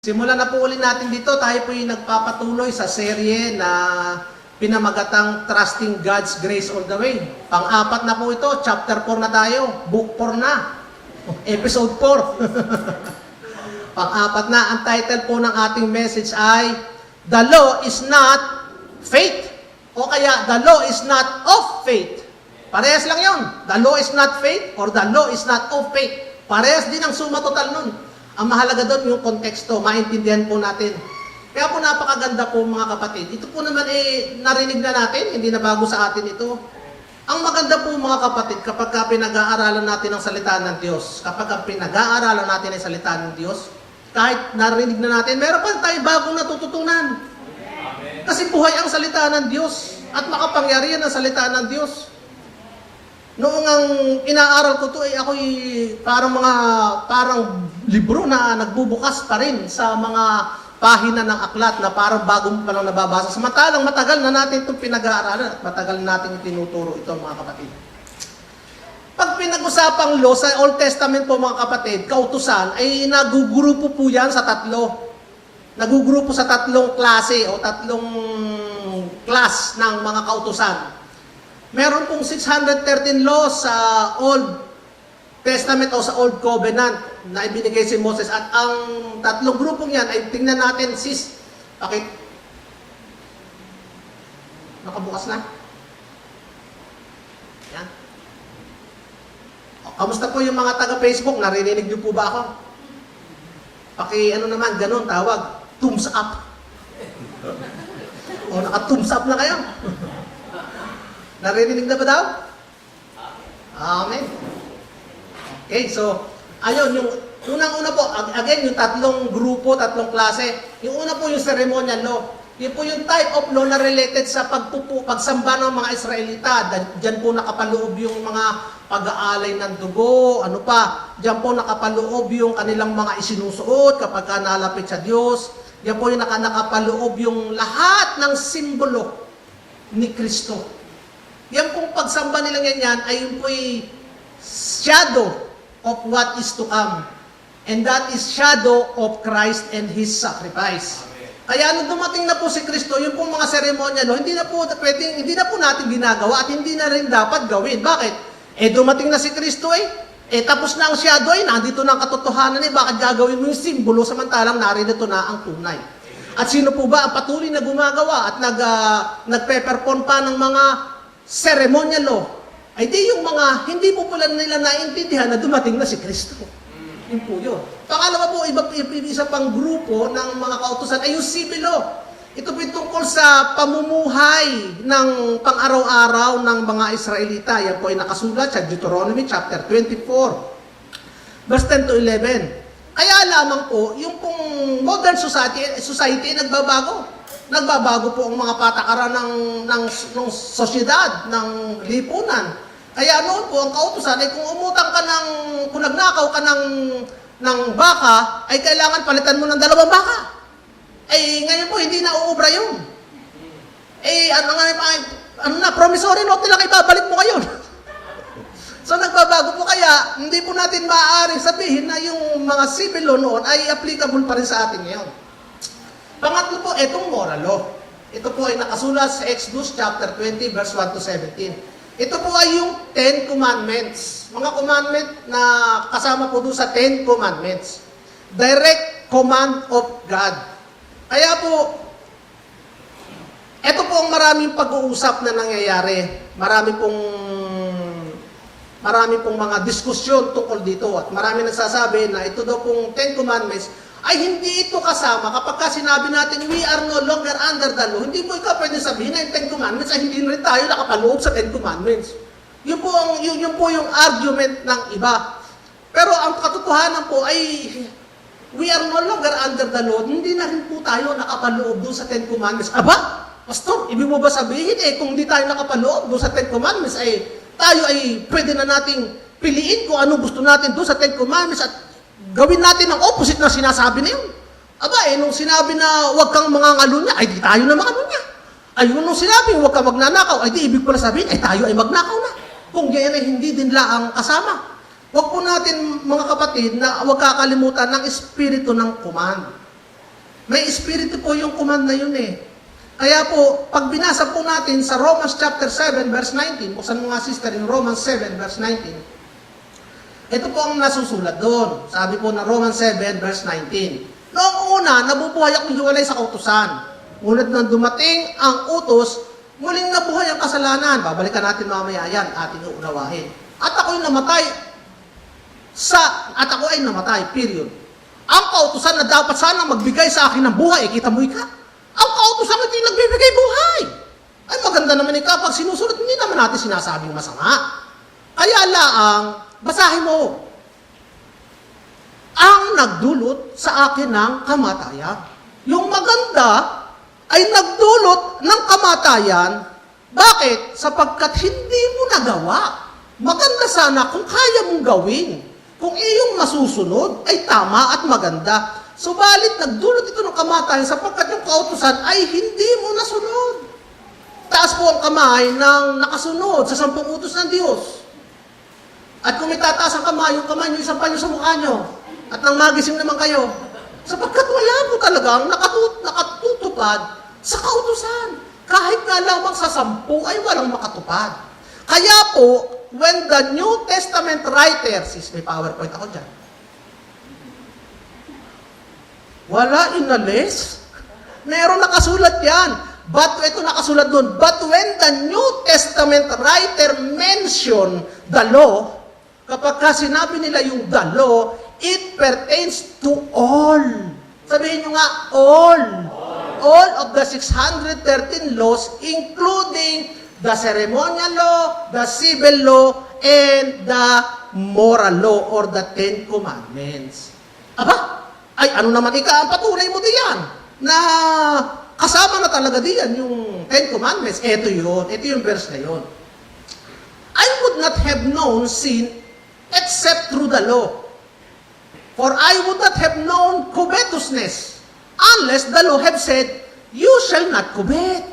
Simulan na po ulit natin dito. Tayo po yung nagpapatuloy sa serye na pinamagatang Trusting God's Grace All the Way. Pang-apat na po ito. Chapter 4 na tayo. Book 4 na. Episode 4. Pang-apat na. Ang title po ng ating message ay The Law is Not Faith. O kaya, The Law is Not of Faith. Parehas lang yun. The law is not faith or the law is not of faith. Parehas din ang suma total nun. Ang mahalaga doon yung konteksto, maintindihan po natin. Kaya po napakaganda po mga kapatid. Ito po naman narinig na natin, hindi na bago sa atin ito. Ang maganda po mga kapatid, kapag pinag-aaralan natin ang salita ng Diyos, kapag pinag-aaralan natin ang salita ng Diyos, kahit narinig na natin, meron pa tayo bagong natututunan. Kasi buhay ang salita ng Diyos at makapangyarihan ang salita ng Diyos. Noong ang inaaral ko to ako'y parang libro na nagbubukas pa rin sa mga pahina ng aklat na parang bagong pa lang nababasa. Samantalang matagal na natin itong pinag-aaralan at matagal na natin itinuturo ito mga kapatid. Pag pinag-usapang law sa Old Testament po mga kapatid, kautusan, ay nagugrupo po yan sa tatlo. Nagugrupo sa tatlong klase o tatlong class ng mga kautusan. Meron pong 613 laws sa Old Testament o sa Old Covenant na ibinigay si Moses. At ang tatlong grupong yan ay tingnan natin, sis. Bakit? Nakabukas na? Yan. O, kamusta po yung mga taga-Facebook? Narinig niyo po ba ako? Ano naman, ganun, tawag. Thumbs up. O, naka-thumbs up na kayo. Narinig na ba daw? Amen. Okay, so, ayun, yung unang-una po, again, yung tatlong grupo, tatlong klase. Yung una po yung ceremonial law. Yun po yung type of law na related sa pagsamba ng mga Israelita. Diyan po nakapaloob yung mga pag-aalay ng dugo, ano pa. Diyan po nakapaloob yung kanilang mga isinusuot kapag nalapit sa Diyos. Diyan po yung nakapaloob yung lahat ng simbolo ni Kristo. Yan pong pagsamba nilang yan ay yung po'y shadow of what is to come. And that is shadow of Christ and His sacrifice. Kaya nung dumating na po si Kristo, yung pong mga seremonya, hindi na po natin ginagawa at hindi na rin dapat gawin. Bakit? Dumating na si Kristo tapos na ang shadow nandito na ang katotohanan bakit gagawin mo yung simbolo samantalang narito na ang tunay. At sino po ba ang patuloy na gumagawa at nagpe-perform pa ng mga ceremonial law, ay di yung mga hindi po pala nila naintindihan na dumating na si Kristo. Yun po yun. Pangalawa po, isa pang grupo ng mga kautusan ay yung civil law. Ito po tungkol sa pamumuhay ng pang-araw-araw ng mga Israelita. Yan po ay nakasulat sa Deuteronomy chapter 24, verse 10 to 11. Kaya lamang po, yung pong modern society nagbabago. Nagbabago po ang mga patakaran ng sosyedad, ng lipunan. Kaya noon po, ang kautusan ay kung nagnakaw ka ng baka, ay kailangan palitan mo ng 2 baka. Ngayon po, hindi na uubra yun. Promissory note nila ibabalik mo ngayon. So nagbabago po kaya, hindi po natin maaaring sabihin na yung mga civil law noon ay applicable pa rin sa atin ngayon. Pangatlo po, itong moral law. Ito po ay nakasulat sa Exodus chapter 20, verse 1 to 17. Ito po ay yung 10 Commandments. Mga commandment na kasama po doon sa 10 Commandments. Direct command of God. Kaya po, ito po ang maraming pag-uusap na nangyayari. Marami pong mga diskusyon tungkol dito. At marami nagsasabi na ito daw pong 10 Commandments ay hindi ito kasama kapag sinabi natin we are no longer under the law. Hindi mo ikaw pwede sabihin na yung 10 Commandments ay hindi rin tayo nakapaloob sa 10 Commandments. Yun po yung argument ng iba. Pero ang katotohanan po ay we are no longer under the law. Hindi na rin po tayo nakapaloob doon sa 10 Commandments. Aba, Pastor, ibig mo ba sabihin kung hindi tayo nakapaloob doon sa 10 Commandments tayo ay pwede na nating piliin kung ano gusto natin doon sa 10 Commandments at gawin natin ang opposite na sinasabi na yun. Aba, nung sinabi na huwag kang mangangalunya, ay di tayo na mangalunya. Nung sinabi huwag kang magnanakaw, ay di ibig pala sabihin, ay tayo ay magnakaw na. Kung yan ay hindi din laang kasama. Huwag po natin, mga kapatid, na huwag kakalimutan ng espiritu ng command. May espiritu po yung command na yun eh. Kaya po, pag binasa po natin sa Romans chapter 7, verse 19, buksan mo nga sister, yung Romans 7, verse 19, ito po ang nasusulat doon. Sabi po na Romans 7, verse 19. Noong una, nabubuhay akong hiwalay sa kautusan. Ngunit nang dumating ang utos, muling nabuhay ang kasalanan. Babalikan natin mamaya yan, ating uunawahin. At ako ay namatay, period. Ang kautusan na dapat sana magbigay sa akin ng buhay, kita mo ika? Ang kautusan hindi nagbibigay buhay. Ay maganda naman ika, pag sinusunod, hindi naman natin sinasabing masama. Kaya laang, basahin mo. Ang nagdulot sa akin ng kamatayan. Yung maganda ay nagdulot ng kamatayan. Bakit? Sapagkat hindi mo nagawa. Maganda sana kung kaya mong gawin. Kung iyong masusunod ay tama at maganda. Subalit nagdulot ito ng kamatayan sapagkat yung kautusan ay hindi mo nasunod. Taas po ang kamay ng nakasunod sa 10 utos ng Diyos. At kung may tataas ang kamay, yung kamay nyo, isang panyo sa mukha nyo. At nang magising naman kayo. Sapagkat wala po talagang nakatutupad sa kautusan. Kahit nga lamang sa 10 ay walang makatupad. Kaya po, when the New Testament writers, may PowerPoint ako dyan. Wala inalis. Meron nakasulat yan. But ito nakasulat doon. But when the New Testament writer mention the law, kapag sinabi nila yung the law, it pertains to all. Sabihin nyo nga, all. All of the 613 laws, including the ceremonial law, the civil law, and the moral law or the 10 Commandments. Aba, ay ano naman ika ang patunay mo diyan na kasama na talaga diyan yung 10 Commandments. Ito yung verse na yun. I would not have known sin except through the law. For I would not have known covetousness unless the law have said, you shall not covet.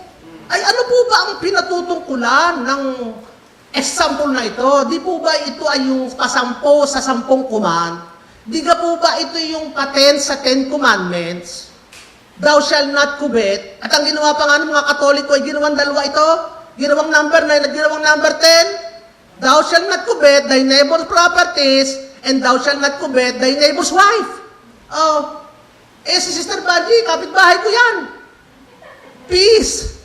Ay ano po ba ang pinatutungkulan ng example na ito? Di po ba ito ay yung pasampo sa 10 command? Di ka po ba ito yung patent sa 10 Commandments? Thou shall not covet. At ang ginawa pa nga ng mga Katoliko ay ginawang dalawa ito. Ginawang number 9 at ginawang number 10. Thou shall not covet thy neighbor's properties and thou shall not covet thy neighbor's wife. Oh, si Sister Budgie, kapitbahay ko yan. Peace.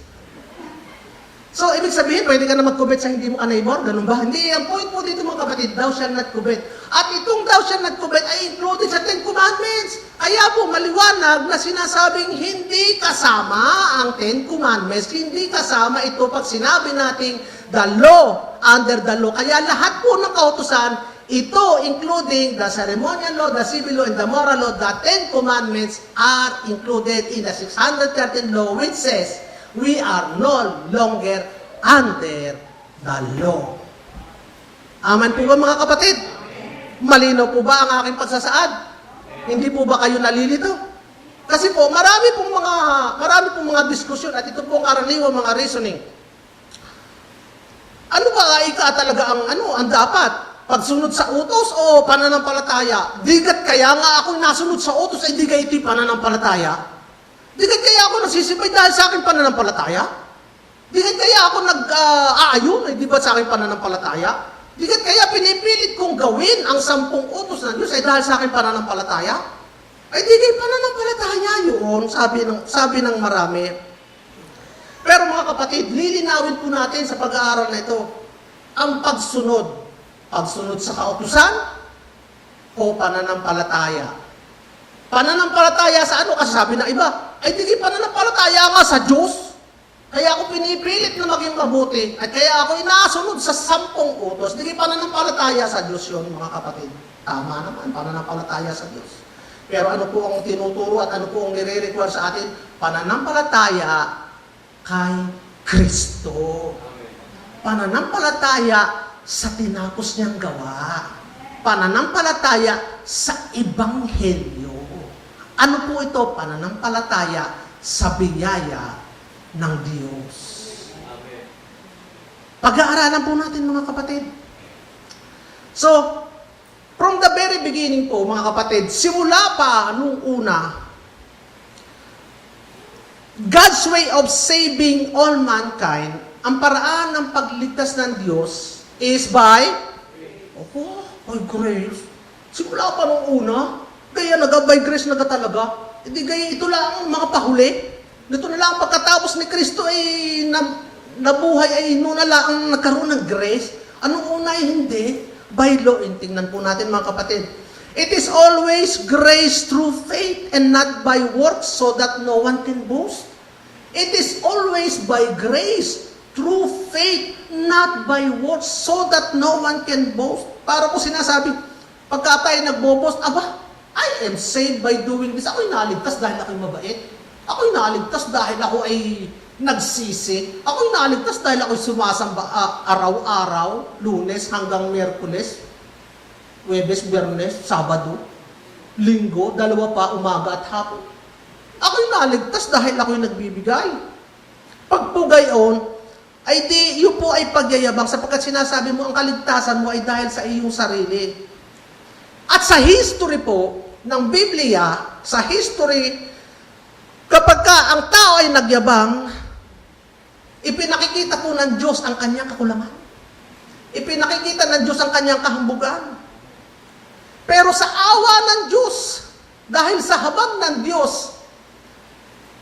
So, ibig sabihin, pwede ka na mag-covet sa hindi mo ka-neighbor? Ganun ba? Hindi. Ang point po dito mga kapatid, thou shall not covet. At itong thou shall not covet ay included sa 10 Commandments. Kaya po, maliwanag na sinasabing hindi kasama ang 10 Commandments. Hindi kasama ito pag sinabi nating the law, under the law. Kaya lahat po ng kautusan, ito including the ceremonial law, the civil law, and the moral law, the 10 Commandments are included in the 613 law which says, we are no longer under the law. Amen po ba mga kapatid? Malinaw po ba ang aking pagsasaad? Hindi po ba kayo nalilito? Kasi po, marami pong mga diskusyon at ito pong karaniwang mga reasoning. Ano ba talaga ang dapat? Pagsunod sa utos o pananampalataya? Digat kaya nga ako nasunod sa utos ay di ka ito'y pananampalataya? Di kaya ako nagsisipay dahil sa aking pananampalataya? Di kaya ako nag-aayon, di ba sa aking pananampalataya? Di kaya pinipilit kong gawin ang 10 utos ng Diyos ay dahil sa aking pananampalataya? Ay di kaya pananampalataya yun, sabi ng marami. Pero mga kapatid, lilinawin po natin sa pag-aaral na ito, ang pagsunod sa kautusan o pananampalataya. Pananampalataya sa ano? Kasi sabi ng iba, ay di pananampalataya nga sa Diyos. Kaya ako pinipilit na maging mabuti. At kaya ako inasunod sa 10 utos. Di pananampalataya sa Diyos yun, mga kapatid. Tama naman, pananampalataya sa Diyos. Pero ano po ang tinuturo at ano po ang nire-require sa atin? Pananampalataya kay Kristo. Pananampalataya sa tinapos niyang gawa. Pananampalataya sa Ebanghelyo. Ano po ito? Pananampalataya sa biyaya ng Diyos. Pag-aaralan po natin mga kapatid. So, from the very beginning po mga kapatid, simula pa nung una, God's way of saving all mankind, ang paraan ng pagligtas ng Diyos is by grace. Simula pa nung una, kaya by grace talaga. Hindi kaya ito lang ang mga pahuli. Ito na lang pagkatapos ni Kristo ay nabuhay ay noon na lang ang nagkaroon ng grace. Anong una ay hindi? By law. Tingnan po natin mga kapatid. It is always grace through faith and not by works so that no one can boast. It is always by grace through faith, not by works so that no one can boast. Para po sinasabi, pagka tayo nagboboast, I am saved by doing this. Ako'y naligtas dahil ako'y mabait. Ako'y naligtas dahil ako ay nagsisi. Ako'y naligtas dahil ako'y sumasamba araw-araw, Lunes hanggang Miyerkules, Huwebes, Biyernes, Sabado, Linggo, dalawa pa, umaga at hapon. Ako'y naligtas dahil ako'y nagbibigay. Pag po gayon, ay di, yun po ay pagyayabang sapagkat sinasabi mo ang kaligtasan mo ay dahil sa iyong sarili. At sa history po ng Biblia, sa history, kapag ang tao ay nagyabang, ipinakikita po ng Diyos ang kanyang kakulangan. Ipinakikita ng Diyos ang kanyang kahambugan. Pero sa awa ng Diyos, dahil sa habag ng Diyos,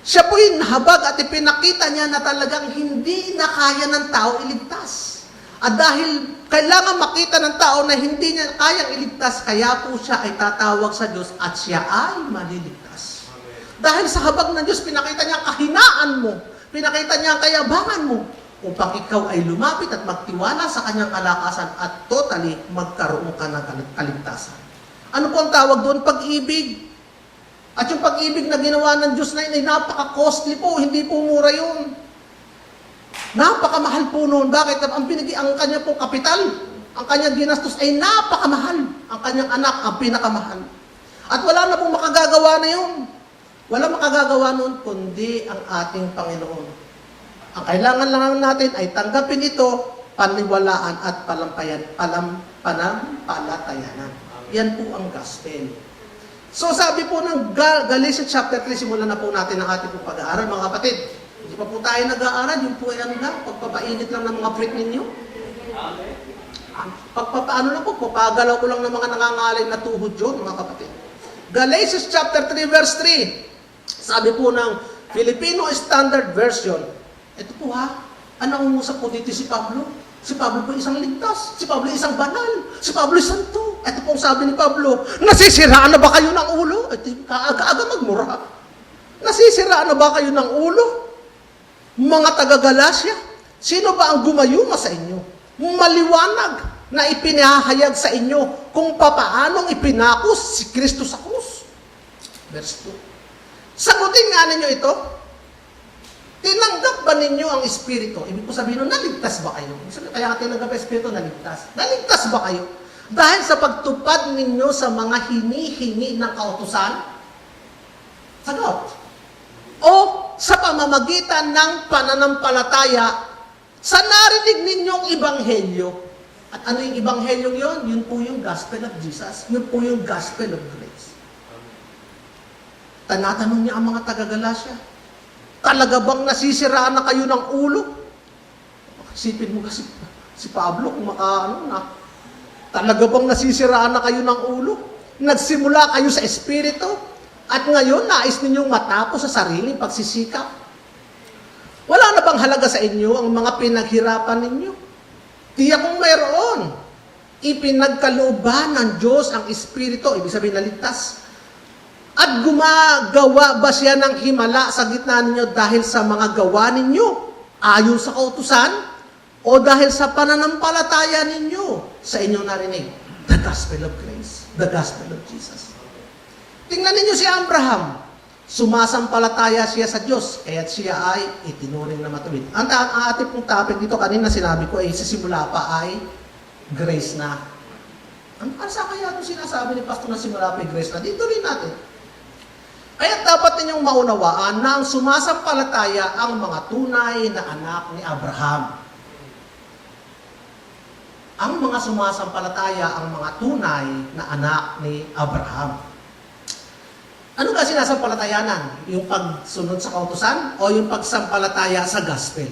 siya po'y nahabag at ipinakita niya na talagang hindi na kaya ng tao iligtas. At dahil kailangan makita ng tao na hindi niya kayang iligtas, kaya po siya ay tatawag sa Diyos at siya ay maliligtas. Dahil sa habag ng Diyos, pinakita niya ang kahinaan mo, pinakita niya ang kayabangan mo, upang ikaw ay lumapit at magtiwala sa kanyang kalakasan at totally magkaroon ka ng kaligtasan. Ano po ang tawag doon? Pag-ibig. At yung pag-ibig na ginawa ng Diyos na yun ay napaka-costly po, hindi po mura yun. Napakamahal po noon. Bakit? Ang kanya pong kapital, ang kanyang ginastos ay napakamahal. Ang kanyang anak, ang pinakamahal. At wala na pong makagagawa na yun. Wala makagagawa noon, kundi ang ating Panginoon. Ang kailangan lang natin ay tanggapin ito, paniwalaan at pananampalatayanan. Yan po ang gospel. So sabi po ng Galatians chapter 3, simulan na po natin ang ating pag-aaral, mga kapatid. Hindi pa po tayo nag-aaral, yung po yan lang, pagpapainit lang ng mga brick ninyo. Pagpapaano lang po, papagalaw ko lang ng mga nangangalay na tuhod yun, mga kapatid. Galatians chapter 3, verse 3. Sabi po ng Filipino Standard Version, ito po ano ang umusap po dito si Pablo? Si Pablo po isang ligtas. Si Pablo isang banal. Si Pablo santo. Ito pong sabi ni Pablo, nasisiraan na ba kayo ng ulo? Kaaga magmura. Nasisiraan na ba kayo ng ulo? Mga taga-Galacia, sino ba ang gumayuma sa inyo? Maliwanag na ipinahayag sa inyo kung papaanong ipinakos si Kristo sa krus. Verse 2. Sagutin nga ninyo ito. Tinanggap ba ninyo ang Espiritu? Ibig ko sabihin, naligtas ba kayo? Kaya tinanggap ang Espiritu, naligtas. Naligtas ba kayo? Dahil sa pagtupad ninyo sa mga hinihingi ng kautusan? Sagot. O sa pamamagitan ng pananampalataya sa narinig ninyong Ibanghelyo. At ano yung Ibanghelyo yun? Yun po yung Gospel of Jesus. Yun po yung Gospel of Grace. Tanatanong niya ang mga taga-Galacia. Talaga bang nasisiraan na kayo ng ulo? Isipin mo kasi si Pablo kung talaga bang nasisiraan na kayo ng ulo? Nagsimula kayo sa Espiritu at ngayon nais ninyong matapos sa sariling pagsisikap. Wala na bang halaga sa inyo ang mga pinaghirapan ninyo? Tiyak kung mayroon. Ipinagkalooban ng Diyos ang Espiritu, ibig sabihin naligtas. At gumagawa ba siya ng himala sa gitna ninyo dahil sa mga gawa ninyo ayon sa kautusan o dahil sa pananampalataya ninyo sa inyong narinig? The Gospel of Grace, the Gospel of Jesus. Tingnan ninyo si Abraham. Sumasampalataya siya sa Diyos, kaya't siya ay itinuring na matuwid. Ang ating pong topic dito, kanina sinabi ko, ay sa simula pa ay grace na. Ano sa kaya itong sinasabi ni Pastor na simula pa ay grace na? Dito rin natin. Kaya dapat ninyong maunawaan na ang sumasampalataya ang mga tunay na anak ni Abraham. Ang mga sumasampalataya ang mga tunay na anak ni Abraham. Ano ka sinasampalatayanan? Yung pagsunod sa kautusan o yung pagsampalataya sa gospel?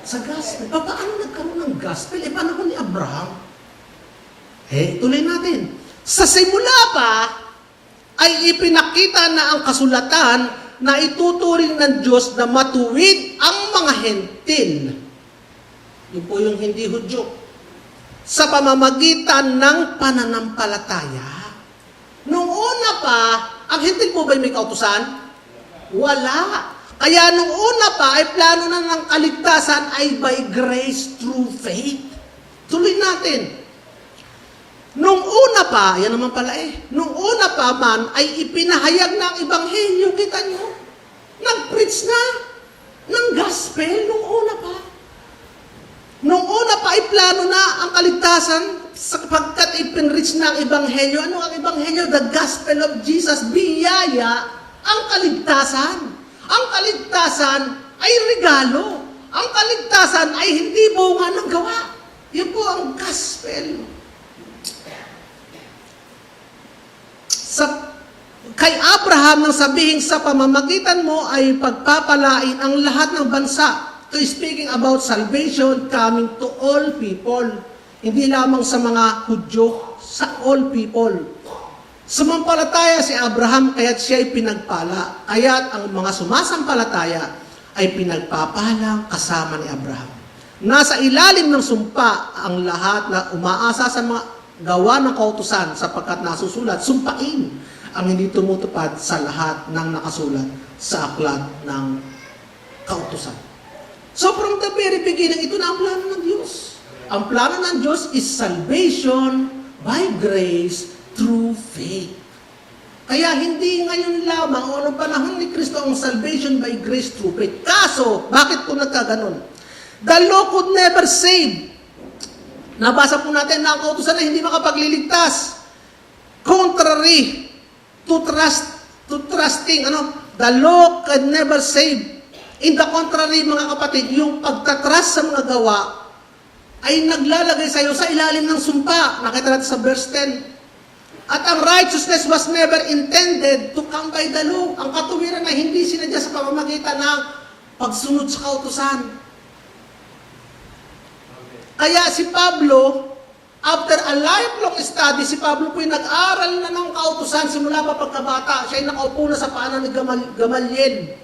Sa gospel. Paano nagkaroon ng gospel? Panahon ni Abraham. Tuloy natin. Sa simula pa, ay ipinakita na ang kasulatan na ituturing ng Diyos na matuwid ang mga hentil. Yun po yung hindi Hudyo. Sa pamamagitan ng pananampalataya. Nung una pa, ang hentil po ba may kautusan? Wala. Kaya nung una pa, ay plano na ng kaligtasan ay by grace through faith. Tuloy natin. Nung una pa, yan naman pala nung una pa man, ay ipinahayag ng Ebanghelyo, kita nyo? Nag-preach na ng gospel nung una pa. Nung una pa, ay plano na ang kaligtasan sapagkat ipinreach na ang Ebanghelyo. Ano ang Ebanghelyo? The gospel of Jesus, biyaya ang kaligtasan. Ang kaligtasan ay regalo. Ang kaligtasan ay hindi bunga ng gawa. Yun po ang gospel. Kay Abraham nang sabihin sa pamamagitan mo ay pagpapalain ang lahat ng bansa. To speaking about salvation coming to all people. Hindi lamang sa mga Hudyo, sa all people. Sumampalataya si Abraham kaya't siya ay pinagpala. Kaya't ang mga sumasampalataya ay pinagpapalang kasama ni Abraham. Nasa ilalim ng sumpa ang lahat na umaasa sa mga gawa ng kautusan sapagkat nasusulat, sumpain ang hindi tumutupad sa lahat ng nakasulat sa aklat ng kautusan. So from the very beginning, ito na ang plano ng Diyos. Ang plano ng Diyos is salvation by grace through faith. Kaya hindi ngayon lamang o noong panahon ni Kristo ang salvation by grace through faith. Kaso, bakit po nagkaganon? The law could never save. Nabasa po natin na ang kautusan na hindi makapagliligtas. Contrary to trusting, the law can never save. In the contrary, mga kapatid, yung pagtatrust sa mga gawa ay naglalagay sa iyo sa ilalim ng sumpa. Nakita natin sa verse 10. At ang righteousness was never intended to come by the law. Ang katuwiran na hindi sinadya sa pamamagitan ng pagsunod sa kautusan. Kaya si Pablo, after a lifelong study, si Pablo po'y nag-aral na ng kautusan simula pa pagkabata. Siya'y nakaupo na sa paanan ni Gamaliel.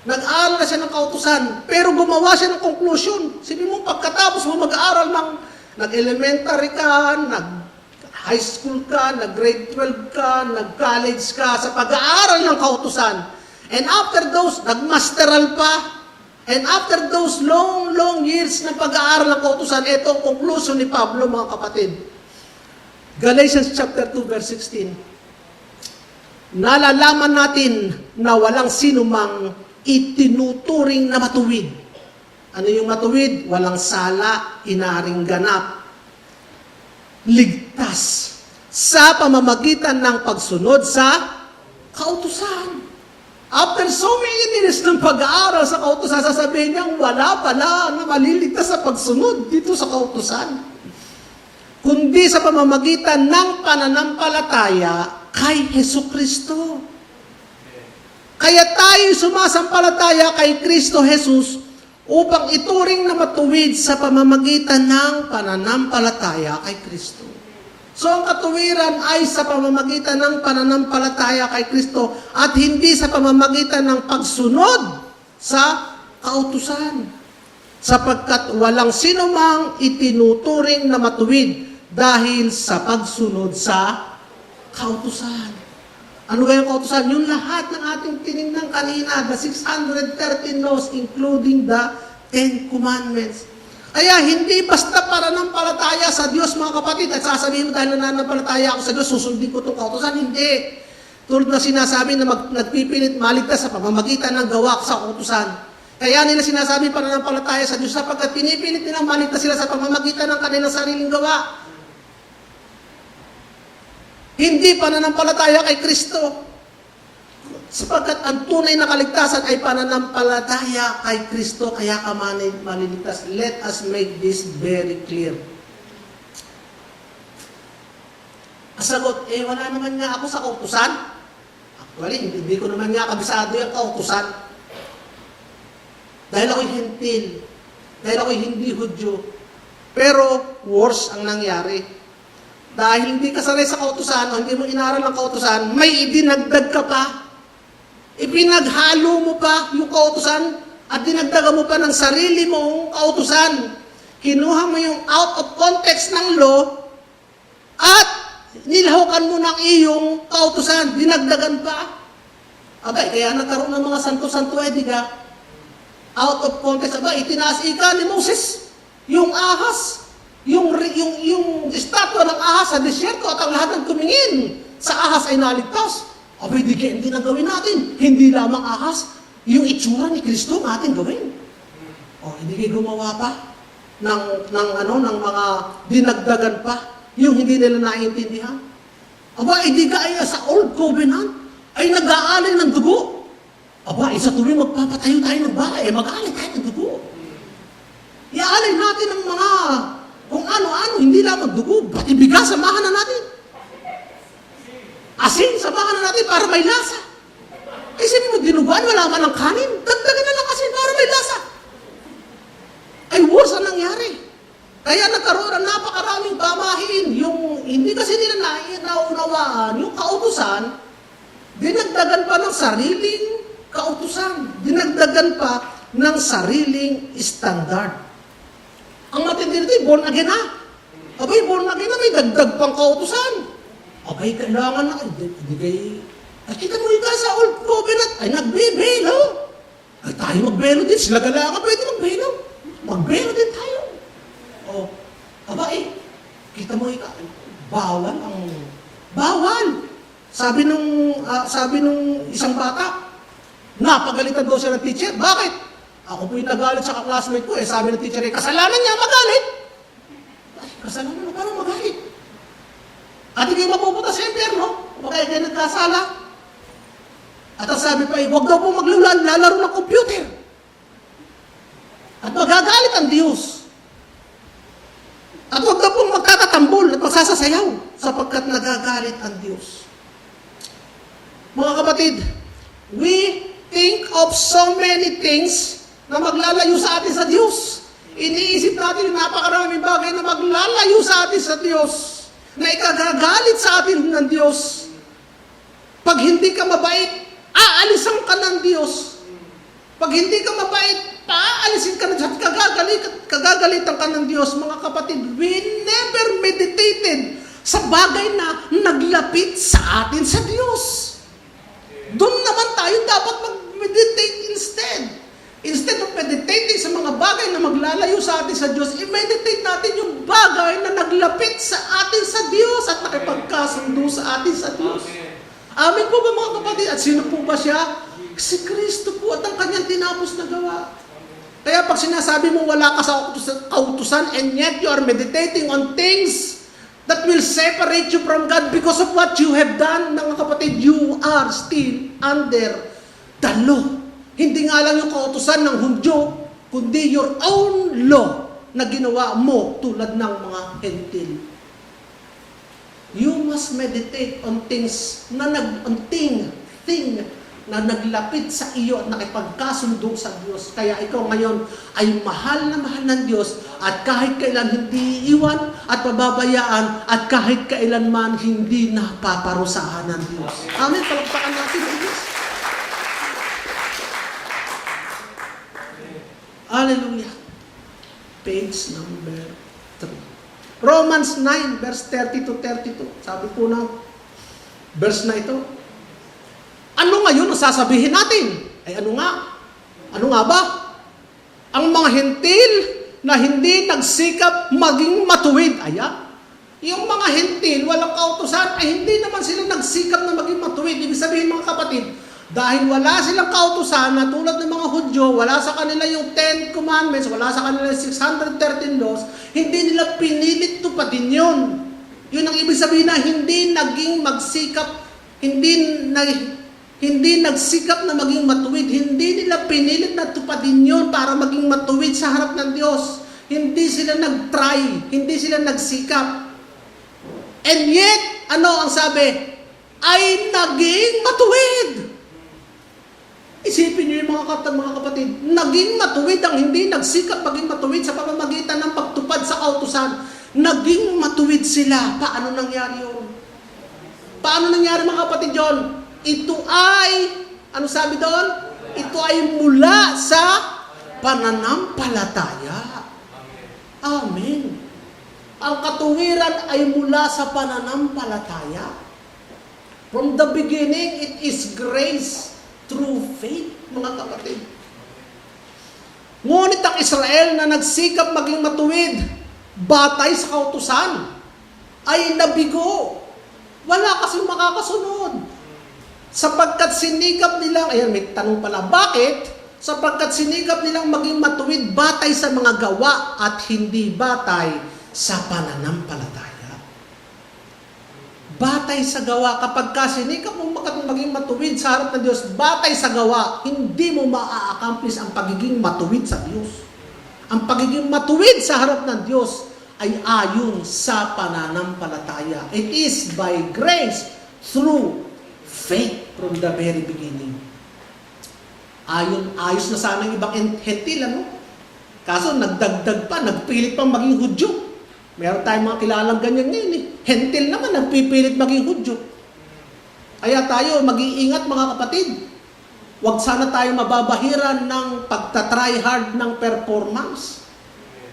Nag-aral na siya ng kautusan, pero gumawa siya ng conclusion. Sabi mo, pagkatapos mo mag-aaral ng nag-elementary ka, nag-high school ka, nag-grade 12 ka, nag-college ka, sa pag-aaral ng kautusan. And after those, nag-masteral pa. And after those long years na pag-aaral ng kautusan, ito ang conclusion ni Pablo, mga kapatid. Galatians chapter 2, verse 16. Nalalaman natin na walang sinumang itinuturing na matuwid. Ano yung matuwid? Walang sala, inaring ganap. Ligtas sa pamamagitan ng pagsunod sa kautusan. After so many years ng pag-aaral sa kautusan, sasabihin niya, wala pala na maliligtas sa pagsunod dito sa kautusan. Kundi sa pamamagitan ng pananampalataya kay Jesucristo. Kaya tayo sumasampalataya kay Kristo Jesus upang ituring na matuwid sa pamamagitan ng pananampalataya kay Kristo. So ang katuwiran ay sa pamamagitan ng pananampalataya kay Kristo at hindi sa pamamagitan ng pagsunod sa kautusan. Sapagkat walang sinumang itinuturing na matuwid dahil sa pagsunod sa kautusan. Ano kaya yung kautusan? Yung lahat ng ating tinignan kanina, the 613 laws including the 10 commandments. Kaya hindi basta pananampalataya sa Diyos, mga kapatid, at sasabihin mo dahil nananampalataya ako sa Diyos, susundin ko itong kautusan. Hindi. Tulad na sinasabi na nagpipilit maligtas sa pamamagitan ng gawa sa kautusan. Kaya nila sinasabi pananampalataya sa Diyos sapagkat pinipilit nilang maligtas sila sa pamamagitan ng kanilang sariling gawa. Hindi pananampalataya kay Kristo. Sapagkat ang tunay na kaligtasan ay pananampalataya kay Kristo, kaya ka maliligtas. Let us make this very clear. Ang sagot, wala naman nga ako sa kautusan. Hindi ko naman nga kabisado yung kautusan. Dahil ako'y hentil. Dahil ako'y hindi Hudyo. Pero, worse ang nangyari. Dahil hindi ka sanay sa kautusan, o hindi mo inaral ang kautusan, may idinagdag ka pa. Ipinaghalo mo pa yung kautusan, at dinagdagan mo pa ng sarili mong kautusan. Kinuha mo yung out of context ng law, at nilahukan mo ng iyong kautusan, dinagdagan pa. Abay, kaya nagkaroon ng mga santo-santo ediga, out of context, abay, itinaas ika ni Moses, yung ahas, yung estatwa ng ahas sa disyerto, at ang lahat ng tumingin sa ahas ay naligtas. Abay, hindi na gawin natin. Hindi lamang ahas, yung itsura ni Kristo natin gawin. O, hindi kayo gumawa pa ng mga dinagdagan pa, yung hindi nila naiintindihan. Aba, hindi kaya sa Old Covenant ay nag-aalay ng dugo. Aba, isa tuwing magpapatayo tayo ng bahay, mag-aalay tayo ng dugo. Iaalay natin ang mga kung ano-ano, hindi lamang dugo, pati bigas, samahan na natin. Asin, samahan na natin para may lasa. Eh, sabi mo, dinuguan, wala man ng kanin. Dagdagan na lang asin para may lasa. Ay, worse ang nangyari. Kaya nagkaroon ng napakaraming pamahiin. Yung hindi kasi nila naunawaan, yung kautusan, dinagdagan pa ng sariling kautusan. Dinagdagan pa ng sariling standard. Ang matindi nito, born again na. Abay, born again na, may dagdag pang kautusan. Abay, kailangan na, hindi kayo, ay kita mo ika sa Old Covenant, ay nagbebelo. Ay tayo magbelo din, sila galakan, pwede magbelo. Magbelo din tayo. O, abay, kita mo ika, bawal. Sabi nung isang bata, napagalitan daw siya ng teacher. Bakit? Ako po yung nagalit sa classmate ko, sabi ng teacher, kasalanan niya, magalit. Ay, kasalanan mo, parang magalit. At hindi mapupunta sa impyerno, baka kayo nagkasala. At ang sabi pa, huwag daw po maglalaro ng computer. At magagalit ang Diyos. At huwag daw pong magkatatambol at magsasasayaw, sapagkat nagagalit ang Diyos. Mga kapatid, we think of so many things na maglalayo sa atin sa Diyos. Iniisip natin yung napakaraming bagay na maglalayo sa atin sa Diyos, na ikagagalit sa atin ng Diyos. Pag hindi ka mabait, aalisan ka ng Diyos. Pag hindi ka mabait, paalisin ka ng Diyos, kagagalitan ka ng Diyos. Mga kapatid, we never meditated sa bagay na naglapit sa atin sa Diyos. Doon naman tayo dapat mag-meditate instead. Instead of meditating sa mga bagay na maglalayo sa atin sa Diyos, i-meditate natin yung bagay na naglapit sa atin sa Diyos at nakipagkasundo sa atin sa Diyos. Amen po ba mga kapatid? At sino po ba siya? Si Kristo po at ang kanyang tinapos na gawa. Kaya pag sinasabi mo wala ka sa kautusan and yet you are meditating on things that will separate you from God because of what you have done, mga kapatid, you are still under the law. Hindi nga lang yung kautusan ng Hudyo, kundi your own law na ginawa mo tulad ng mga hentil. You must meditate on things na na naglapit sa iyo at nakipagkasundo sa Diyos. Kaya ikaw ngayon ay mahal na mahal ng Diyos at kahit kailan hindi iwan at pababayaan at kahit kailanman hindi napaparusahan ng Diyos. Amen. Palakpakan natin ang Diyos. Hallelujah. Page number 3. Romans 9, verse 30 to 32. Sabi po na, verse na ito. Ano ngayon ang sasabihin natin? Ay ano nga? Ano nga ba? Ang mga hentil na hindi nagsikap maging matuwid. Ayan. Yung mga hentil, walang kautusan, ay hindi naman sila nagsikap na maging matuwid. Ibig sabihin mga kapatid, dahil wala silang kautusan na tulad ng mga Hudyo, wala sa kanila yung 10 commandments, wala sa kanila yung 613 laws, hindi nila pinilit tupadin yun. Yun ang ibig sabihin na hindi naging magsikap, hindi nagsikap na maging matuwid, hindi nila pinilit na tupadin yun para maging matuwid sa harap ng Diyos. Hindi sila nag-try, hindi sila nagsikap. And yet, ano ang sabi? ay naging matuwid. Isipin niyo yung mga kapatid, naging matuwid ang hindi nagsikap maging matuwid sa pamamagitan ng pagtupad sa kautusan. Naging matuwid sila. Paano nangyari yun? Paano nangyari mga kapatid yun? Ito ay, ano sabi doon? Ito ay mula sa pananampalataya. Amen. Ang katuwiran ay mula sa pananampalataya. From the beginning, it is grace through faith, mga kapatid. Ngunit ang Israel na nagsikap maging matuwid, batay sa kautusan, ay nabigo. Wala kasing makakasunod. Sapagkat sinikap nilang, ayan may tanong pala, bakit? Sapagkat sinikap nilang maging matuwid batay sa mga gawa at hindi batay sa pananampalataya. Batay sa gawa, kapag sinikap mo maging matuwid sa harap ng Diyos, batay sa gawa, hindi mo maa-accomplish ang pagiging matuwid sa Diyos. Ang pagiging matuwid sa harap ng Diyos ay ayon sa pananampalataya. It is by grace through faith from the very beginning. Ayos na sana ang ibang hentil, ano? Kaso nagdagdag pa, nagpilit pang maging Hudyo. Meron tayong mga kilalang ganyan ngayon eh. Hentil naman, nagpipilit maging Hudyo. Kaya tayo, mag-iingat mga kapatid. Huwag sana tayo mababahiran ng pagtatry hard ng performance.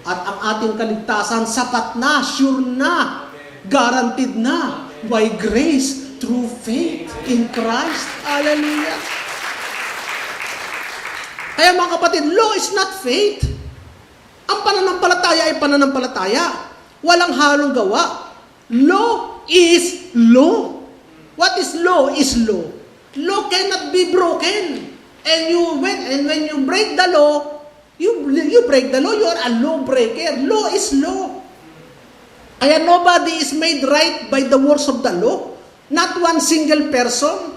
At ang ating kaligtasan, sapat na, sure na, guaranteed na, by grace, through faith in Christ. Hallelujah. Kaya mga kapatid, law is not faith. Ang pananampalataya ay pananampalataya. Walang halong gawa. Law is law. What is law? Is law. Law cannot be broken. And when you break the law, you break the law, you are a lawbreaker. Law is law. Kaya nobody is made right by the works of the law. Not one single person.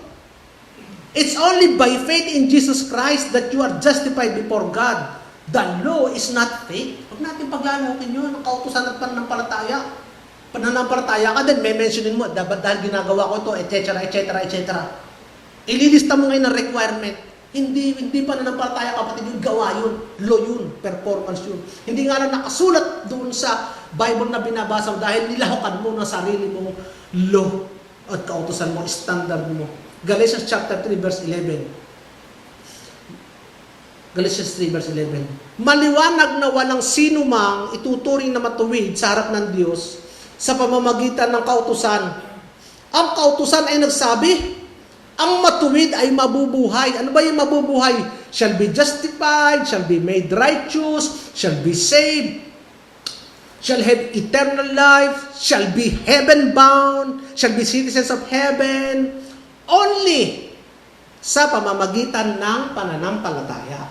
It's only by faith in Jesus Christ that you are justified before God. The law is not faith. Huwag natin paglalawakin yun, ang kautusan at pananampalataya. Pananampalataya ka din, may mentionin mo, dahil ginagawa ko ito, etc., etc., etc. Ililista mo ngayon ang requirement. Hindi pananampalataya kapatid, yung gawa yun, law yun, performance yun. Hindi nga lang nakasulat doon sa Bible na binabasa mo dahil nilahukan mo ng sarili mong law at kautusan mo, standard mo. Galatians chapter 3 verse 11. Galatians 3 verse 11. Maliwanag na walang sino mang ituturing na matuwid sa harap ng Diyos sa pamamagitan ng kautusan. Ang kautusan ay nagsabi, ang matuwid ay mabubuhay. Ano ba yung mabubuhay? Shall be justified, shall be made righteous, shall be saved, shall have eternal life, shall be heaven-bound, shall be citizens of heaven, only sa pamamagitan ng pananampalataya.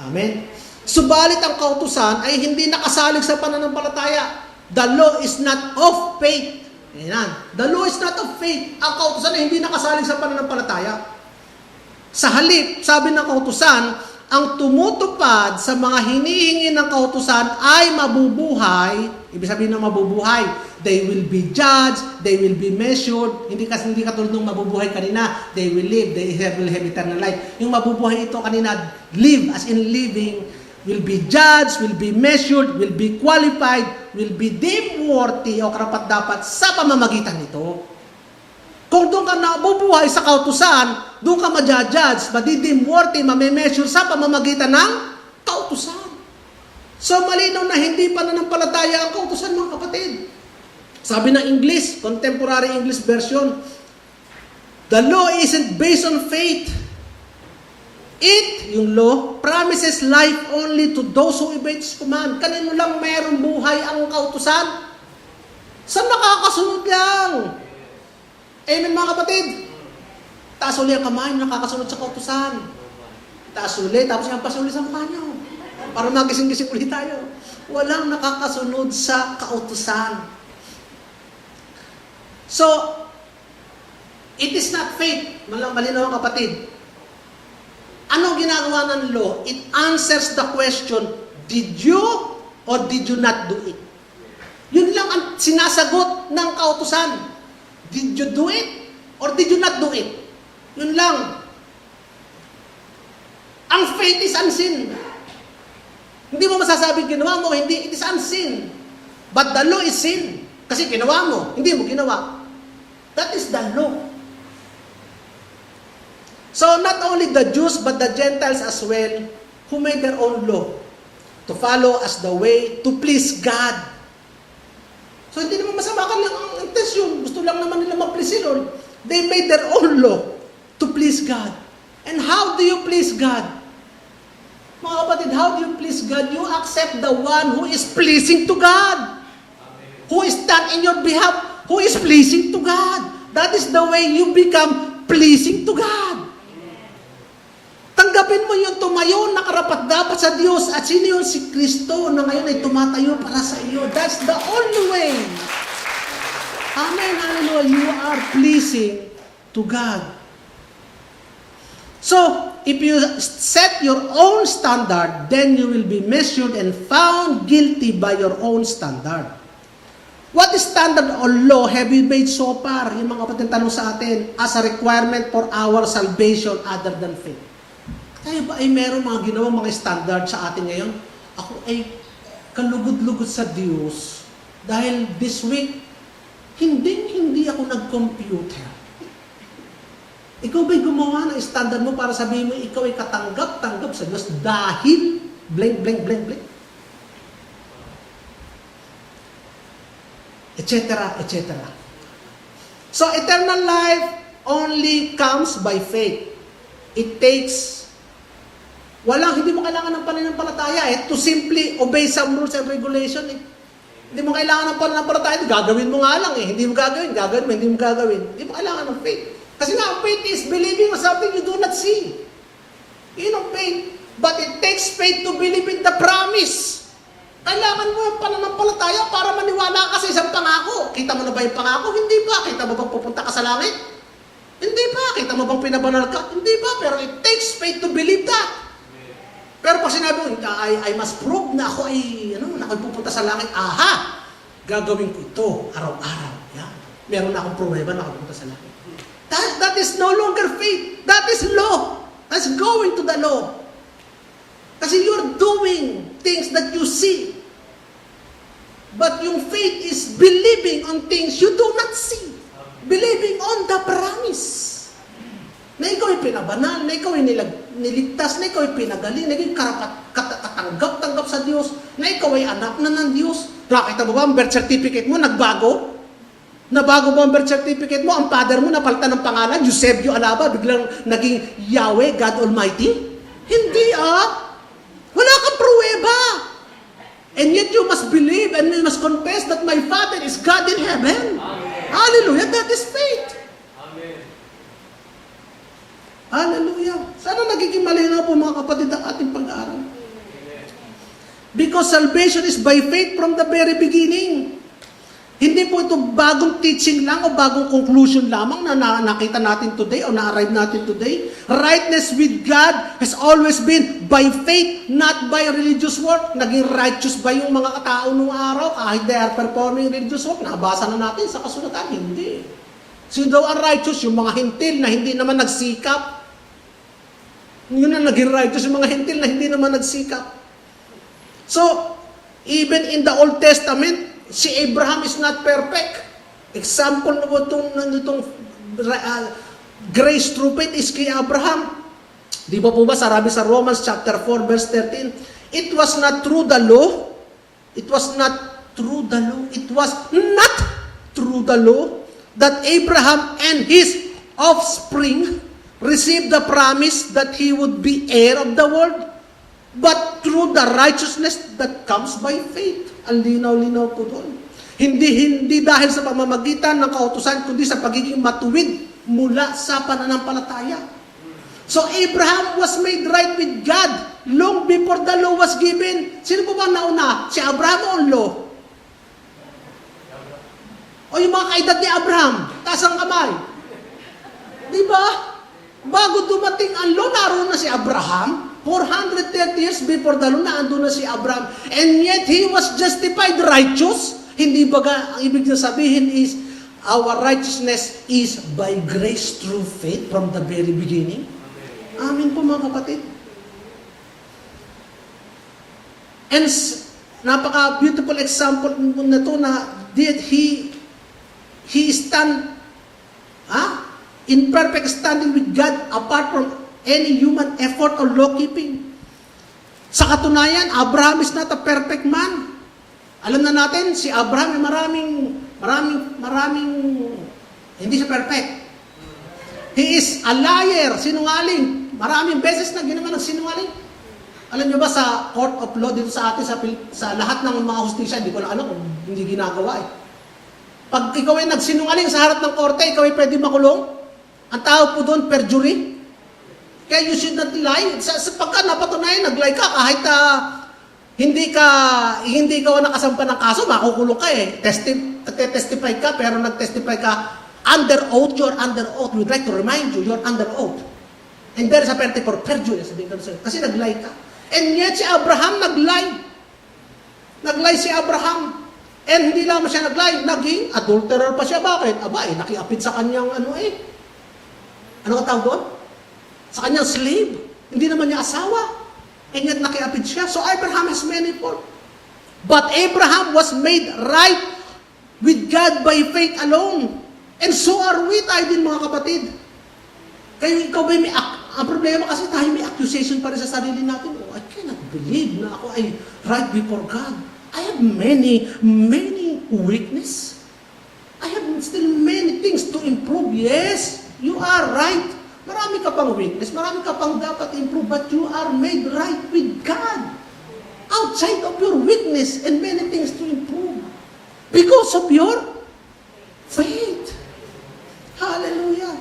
Amen. Subalit ang kautusan ay hindi nakasalig sa pananampalataya. The law is not of faith. Ayan. The law is not of faith. Ang kautusan ay hindi nakasalig sa pananampalataya. Sa halip, sabi ng kautusan, ang tumutupad sa mga hinihingi ng kautusan ay mabubuhay. Ibig sabihin ng mabubuhay, they will be judged, they will be measured. Hindi katulad ng mabubuhay kanina, they will live, they will have eternal life. Yung mabubuhay ito kanina, live as in living, will be judged, will be measured, will be qualified, will be deemed worthy o karapat-dapat sa pamamagitan nito. Kung doon ka nabubuhay sa kautusan, doon ka ma-judge, madideem worthy, mame-measure sa pamamagitan ng kautusan. So malinaw na hindi pananampalataya ang kautusan, mga kapatid. Sabi ng English, contemporary English version, the law isn't based on faith. It, yung law, promises life only to those who obey His command. Kanino lang mayroong buhay ang kautusan? Sa nakakasunod lang. Amen, mga kapatid. Taas uli ang kamay, nakakasunod sa kautusan. Taas uli, tapos yung pasuli sa mukha nyo. Para magising-gising ulit tayo. Walang nakakasunod sa kautusan. So, it is not faith. Malinaw ang kapatid. Anong ginagawa ng law? It answers the question, did you or did you not do it? Yun lang ang sinasagot ng kautusan. Did you do it Or did you not do it? Yun lang. Ang faith is unseen. Hindi mo masasabing ginawa mo, hindi. It is unseen. But the law is sin. Kasi ginawa mo, hindi mo ginawa. That is the law. So not only the Jews, but the Gentiles as well, who made their own law to follow as the way to please God. So hindi naman masama ka lang ang intensyon. Gusto lang naman nila ma-please si Lord. They made their own law to please God. And how do you please God? Mga kapatid, how do you please God? You accept the one who is pleasing to God. Who is stand in your behalf, who is pleasing to God. That is the way you become pleasing to God. Tanggapin mo yung tumayo na karapat-dapat sa Diyos at sino yung si Kristo na ngayon ay tumatayo para sa iyo. That's the only way. Amen, hallelujah. You are pleasing to God. So, if you set your own standard, then you will be measured and found guilty by your own standard. What standard or law have we made so far? Yung mga kapatid tanong sa atin, as a requirement for our salvation other than faith. Tayo ba ay meron mga ginawang mga standard sa atin ngayon? Ako ay kalugod-lugod sa Diyos dahil this week, hindi ako nag-computer. Ikaw ba'y gumawa ng standard mo para sabihin mo ikaw ay katanggap-tanggap sa Diyos dahil blank, blank, blank, blank? Etc., etc. So, eternal life only comes by faith. It takes hindi mo kailangan ng pananampalataya to simply obey some rules and regulation. Hindi mo kailangan ng pananampalataya, gagawin mo nga lang Hindi mo gagawin mo, hindi mo gagawin. Hindi mo kailangan ng faith. Kasi nga, faith is believing on something you do not see. Yun ang faith. But it takes faith to believe in the promise. Kailangan mo yung pananampalataya para maniwala ka sa isang pangako. Kita mo na ba yung pangako? Hindi pa. Kita mo bang pupunta ka sa langit? Hindi pa. Kita mo bang pinabanal ka? Hindi pa. Pero it takes faith to believe that. Pero pag sinabi mo, I must prove na ako ay pupunta sa langit. Aha! Gagawin ko ito araw-araw. Yan. Meron na akong pruweba na pupunta sa langit. That is no longer faith. That is law. That's going to the law. Kasi you're doing things that you see. But yung faith is believing on things you do not see. Believing on the promise. Na ikaw ay pinabanal, na ikaw ay niligtas, na ikaw ay pinagaling, na ikaw ay katanggap-tanggap sa Diyos, na ikaw ay anak na ng Diyos. Nakita mo ba ang birth certificate mo nagbago? Nabago mo ang birth certificate mo, ang father mo napalitan ng pangalan, Eusebio Alaba, biglang naging Yahweh, God Almighty? Hindi Wala kang pruweba. And yet you must believe and you must confess that my Father is God in heaven. Amen. Hallelujah, that is faith. Amen. Hallelujah. Sana nagiging malinaw po mga kapatid ang ating pag-aaral. Because salvation is by faith from the very beginning. Hindi po ito bagong teaching lang o bagong conclusion lamang na nakita natin today o na-arrive natin today. Rightness with God has always been by faith, not by religious work. Naging righteous ba yung mga katao nung araw kahit they are performing religious work? Nabasa na natin sa kasulatan. Hindi. Sino daw ang righteous? Yung mga hintil na hindi naman nagsikap. Yun ang naging righteous, yung mga hintil na hindi naman nagsikap. So, even in the Old Testament, si Abraham is not perfect. Example na po itong grace through faith is kay Abraham. Di ba po ba sabi sa Romans chapter 4 verse 13, it was not through the law, it was not through the law, it was not through the law that Abraham and his offspring received the promise that he would be heir of the world, but through the righteousness that comes by faith. Ang linaw-linaw po doon. Hindi dahil sa pamamagitan ng kautusan, kundi sa pagiging matuwid mula sa pananampalataya. So Abraham was made right with God long before the law was given. Sino po ba nauna? Si Abraham o ang law? O yung mga kaedad ni Abraham? Taas ang kamay. Di ba? Bago dumating ang law, naroon na si Abraham. 430 years before the law, naandun na si Abraham. And yet, he was justified righteous. Hindi baga, ang ibig na sabihin is, our righteousness is by grace through faith from the very beginning. Amen po mga kapatid. And napaka-beautiful example na to na did he stand in perfect standing with God apart from any human effort or law-keeping. Sa katunayan, Abraham is not a perfect man. Alam na natin, si Abraham ay maraming, hindi siya perfect. He is a liar, sinungaling. Maraming beses na ginawa ng sinungaling. Alam nyo ba sa court of law dito sa atin, sa lahat ng mga hustisya, hindi ko na alam kung hindi ginagawa eh. Pag ikaw ay nagsinungaling sa harap ng korte, ikaw ay pwede makulong. Ang tawag po doon, perjury. Kaya you should not lie. Pagka napatunayan, nag-lie ka, kahit hindi ka nakasampa ng kaso, makukulong ka eh. Testify ka, pero nag-testify ka under oath, you're under oath. We'd like to remind you, you're under oath. And there is a penalty for perjury. Kasi nag-lie ka. And yet si Abraham nag-lie. Nag-lie si Abraham. And hindi lang siya nag-lie, naging adulterer pa siya. Bakit? Nakiapid sa kanyang ano ka tawag doon? Sa kanyang slave. Hindi naman niya asawa. And yet nakiapid siya. So Abraham has many faults. But Abraham was made right with God by faith alone. And so are we, tayo din mga kapatid. Kaya ikaw ba ang problema kasi tayo may accusation pa rin sa sarili natin. I cannot believe na ako ay right before God. I have many weakness. I have still many things to improve. Yes, you are right. Marami ka pang weakness, marami ka pang dapat improve, but you are made right with God. Outside of your weakness and many things to improve. Because of your faith. Hallelujah.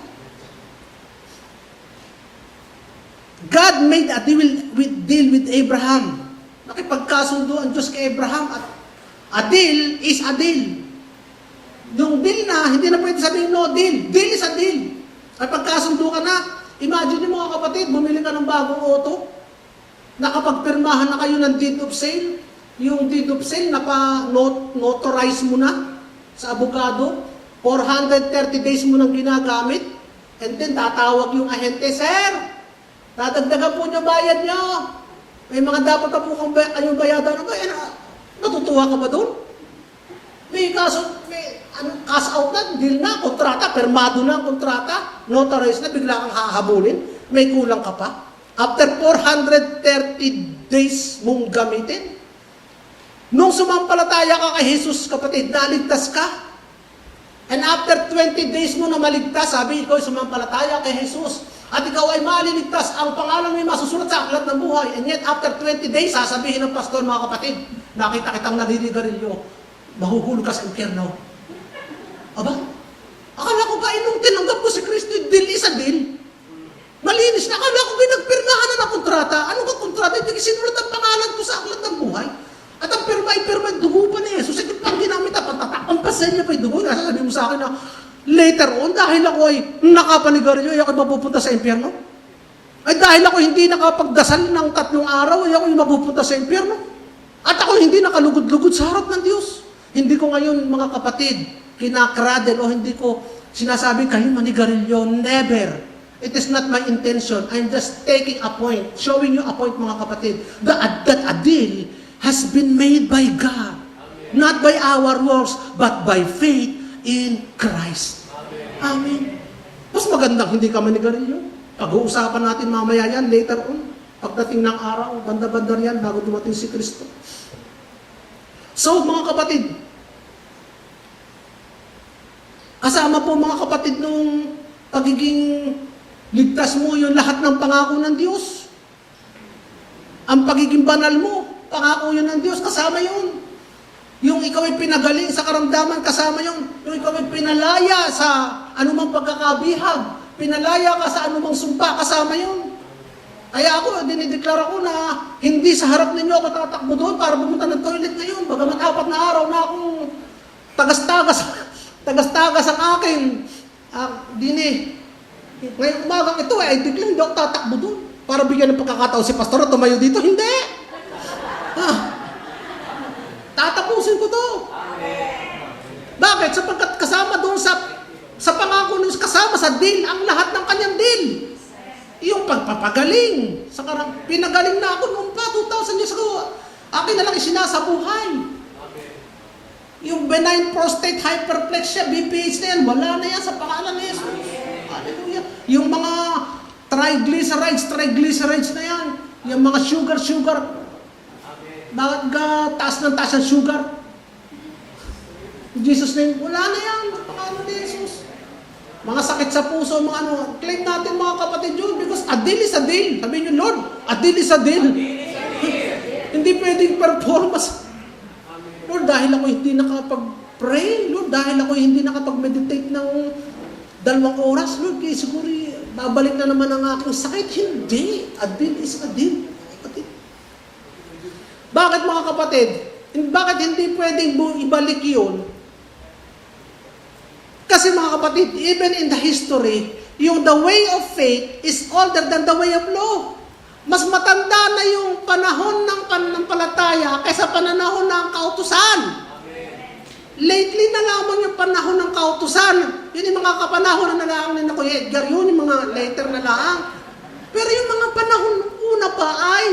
God made a deal with Abraham. Nakipagkasundo ang Diyos kay Abraham at a deal is a deal. Yung deal na, hindi na pwede sabihin no deal. Deal is a deal. Ay pagkasundo ka na, imagine nyo mga kapatid, bumili ka ng bagong auto, nakapagpirmahan na kayo ng deed of sale, yung deed of sale, napa-notarize mo na sa abogado, 430 days mo nang ginagamit, and then tatawag yung ahente, Sir, dadagdagan po niyo bayad niyo. May mga dapat na po kayong bayadan. Natutuwa ka ba doon? May cash out na, deal na, kontrata, permado na ang kontrata, notarize na, bigla kang hahabulin, may kulang ka pa. After 430 days mong gamitin, nung sumampalataya ka kay Jesus, kapatid, naligtas ka. And after 20 days mo na maligtas, sabi, ikaw ay sumampalataya kay Jesus, at ikaw ay maliligtas, ang pangalan mo ay masusulat sa aklat ng buhay. And yet, after 20 days, sasabihin ng pastor, mga kapatid, nakita kitang naninigarilyo, mahuhulog ka sa impyerno. Aba? Akala ko ba nung tinanggap ko si Kristo, deal is a deal. Malinis na, akala ko pinagpirmahan na ng kontrata. Ano ka kontrata? Hindi sinulat ang pangalan ko sa aklat ng buhay. At ang pirma, dugo pa ni Jesus. Ito pang ginamit, patatakang pasel niya pa yung dugo. Sasabi mo sa akin na, later on, dahil ako ay nakapanigarilyo, ay ako mapupunta sa impyerno. Ay dahil ako hindi nakapagdasal ng 3 araw, ay ako mapupunta sa impyerno. At ako hindi nakalugod-lugod sa harap ng Diyos. Hindi ko ngayon, mga kapatid, kinakradel o hindi ko sinasabi kayo manigarilyo. Never. It is not my intention. I'm just taking a point, showing you a point, mga kapatid, that a deal has been made by God. Not by our works, but by faith in Christ. Amen. Mas magandang hindi ka manigarilyo. Pag-uusapan natin mamaya yan, later on. Pagdating ng araw, banda-banda yan, bago dumating si Kristo. So, mga kapatid, kasama po mga kapatid nung pagiging ligtas mo yung lahat ng pangako ng Diyos. Ang pagiging banal mo, pangako yun ng Diyos, kasama yun. Yung ikaw ay pinagaling sa karamdaman, kasama yun. Yung ikaw ay pinalaya sa anumang pagkakabihag, pinalaya ka sa anumang sumpa, kasama yun. Kaya ako, dinideklara ko na hindi sa harap ninyo ako tatakbo doon para pumunta ng toilet ngayon. Bagamat 4 na araw na akong tagas ang akin. Ngayong umagang ito ay biglang hindi ako tatakbo doon. Para bigyan ng pagkakataon si pastor na tumayo dito. Hindi! Tatapusin ko to. Bakit? Sapagkat kasama doon sa pangako ng kasama sa deal, ang lahat ng kanyang deal. Yung pagpapagaling. Pinagaling na ako noon pa, 2,000 years ago. Akin na lang isinasabuhay. Yung benign prostate hyperplasia, BPH na yan, wala na yan sa pangalan ni Jesus. Hallelujah. Yung mga triglycerides na yan. Yung mga sugar. Bakit taas ng sugar? Jesus name, wala na yan. Pangalan ni Jesus. Mga sakit sa puso, mga claim natin mga kapatid yun because a deal is a deal. Sabihin nyo, Lord, a deal is a deal. Hindi pwedeng performance. Lord, dahil ako hindi nakapag-pray, Lord, dahil ako hindi nakapag-meditate ng 2 oras, Lord, kaya siguro babalik na naman ang aking sakit. Hindi. A deal is a deal. Bakit mga kapatid? Bakit hindi pwedeng ibalik yun? Kasi mga kapatid, even in the history, yung the way of faith is older than the way of law. Mas matanda na yung panahon ng pananampalataya kaysa panahon ng kautusan. Lately na lamang yung panahon ng kautusan. Yun yung mga kapanahon na nalaang ni Kuya Edgar, yun yung mga later na laang. Pero yung mga panahon una pa ay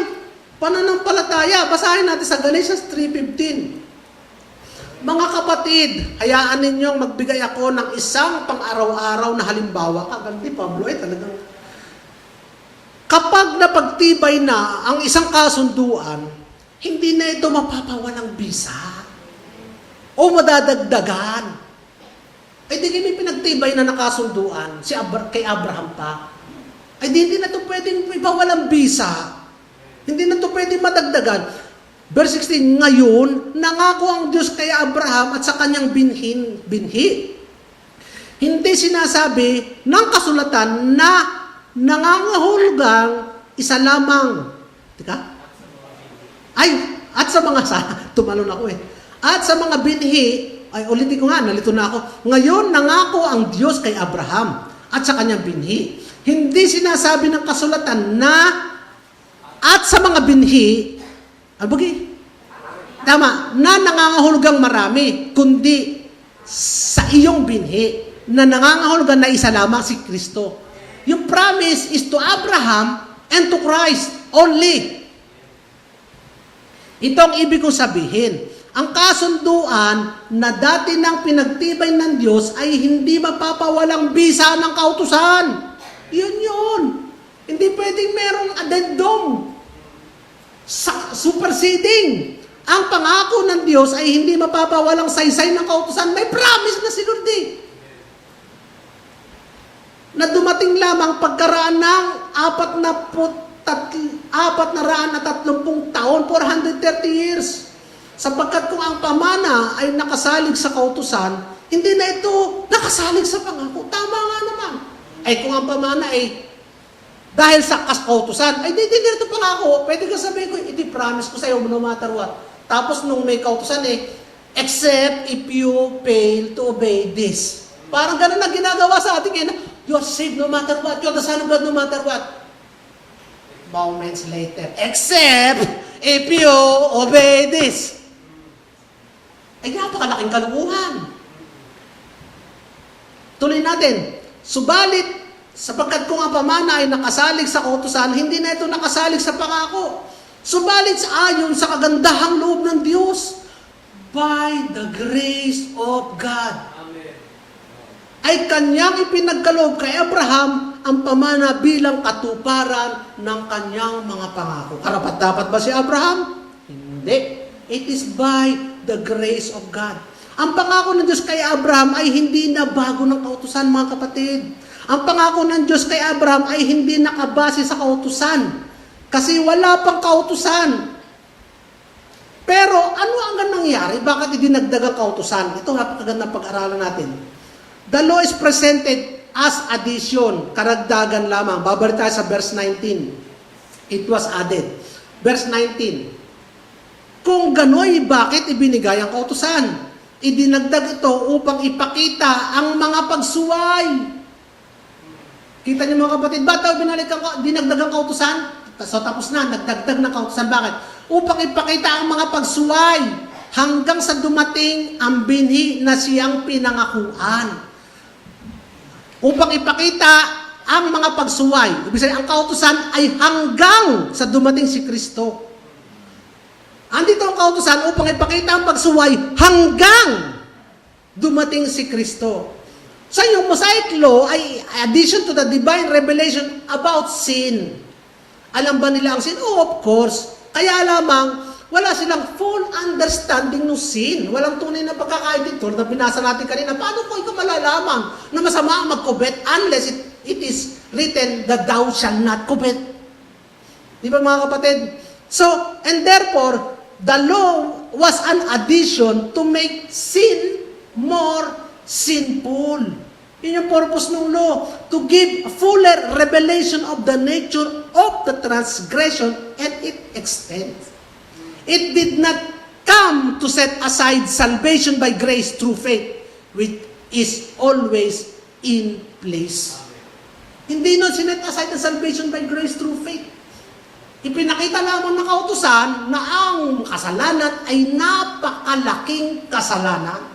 pananampalataya. Basahin natin sa Galatians 3:15. Mga kapatid, hayaan ninyong magbigay ako ng isang pang-araw-araw na halimbawa. Kaganti, Pablo, talagang kapag napagtibay na ang isang kasunduan, hindi na ito mapapawalang bisa o madadagdagan. Ay di may pinagtibay na nakasunduan kay Abraham pa. Ay hindi na ito pwedeng ipawalang bisa. Hindi na ito pwedeng madagdagan. Verse 16, ngayon, nangako ang Diyos kay Abraham at sa kanyang binhi. Hindi sinasabi ng kasulatan na nangangahulugang isa lamang. Tika? Ay, at sa mga, tumalon ako At sa mga binhi, ay ulitin ko nga, nalito na ako. Ngayon, nangako ang Diyos kay Abraham at sa kanyang binhi. Hindi sinasabi ng kasulatan na at sa mga binhi, tama, na nangangahulugang marami, kundi sa iyong binhi, na nangangahulugan na isa lamang si Kristo. Yung promise is to Abraham and to Christ only. Ito ang ibig kong sabihin. Ang kasunduan na dati nang pinagtibay ng Diyos ay hindi mapapawalang bisa ng kautusan. Yun. Hindi pwedeng merong addendum. Superseding. Ang pangako ng Diyos ay hindi mapapawalang saysay ng kautusan. May promise na si Lord na dumating lamang pagkaraan ng 430 taon, 430 years. Sapagkat kung ang pamana ay nakasalig sa kautusan, hindi na ito nakasalig sa pangako. Tama nga naman. Ay kung ang pamana ay dahil sa kautusan, ay di ito pangako. Pwede ka sabihin ko, iti-promise ko sa iyo no matter what. Tapos nung may kautusan except if you fail to obey this. Parang ganun na ginagawa sa ating you are saved no matter what. You are the Son of God no matter what. Moments later, except if you obey this. Ay napakalaking kalukuhan. Tuloy natin. Subalit, sapagkat kung ang pamana ay nakasalig sa kautusan, hindi na ito nakasalig sa pangako. Subalit ayon sa kagandahang loob ng Diyos, by the grace of God, ay kanyang ipinagkaloob kay Abraham ang pamana bilang katuparan ng kanyang mga pangako. Karapat-dapat ba si Abraham? Hindi. It is by the grace of God. Ang pangako ng Diyos kay Abraham ay hindi na bago ng kautusan, mga kapatid. Ang pangako ng Diyos kay Abraham ay hindi nakabase sa kautusan. Kasi wala pang kautusan. Pero ano ang nangyari? Bakit idinagdag ang kautusan? Ito napakagandang pag-aralan natin. The law is presented as addition, karagdagan lamang. Babalik tayo sa verse 19. It was added. Verse 19. Kung gano'y, bakit ibinigay ang kautusan? Idinagdag ito upang ipakita ang mga pagsuway. Kita niyo mga kapatid, ba't dinagdag ang kautusan? So tapos na, nagdagdag ng kautusan. Bakit? Upang ipakita ang mga pagsuway hanggang sa dumating ang binhi na siyang pinangakuan. Upang ipakita ang mga pagsuway. Ibig sabihin, ang kautusan ay hanggang sa dumating si Kristo. Andito ang kautusan upang ipakita ang pagsuway hanggang dumating si Kristo. So yung Mosaic Law ay addition to the divine revelation about sin. Alam ba nila ang sin? Oh, of course. Kaya lamang, wala silang full understanding ng sin. Walang tunay na pagkakaintindi. Na binasa natin kanina, paano ko ikaw malalaman na masama ang mag-covet unless it is written that thou shall not covet? Di ba mga kapatid? So, and therefore, the law was an addition to make sin more sinful. Yun yung purpose ng law, to give fuller revelation of the nature of the transgression and its extent. It did not come to set aside salvation by grace through faith, which is always in place. Hindi nun sinet aside ang salvation by grace through faith. Ipinakita lamang ng kautusan na ang kasalanan ay napakalaking kasalanan.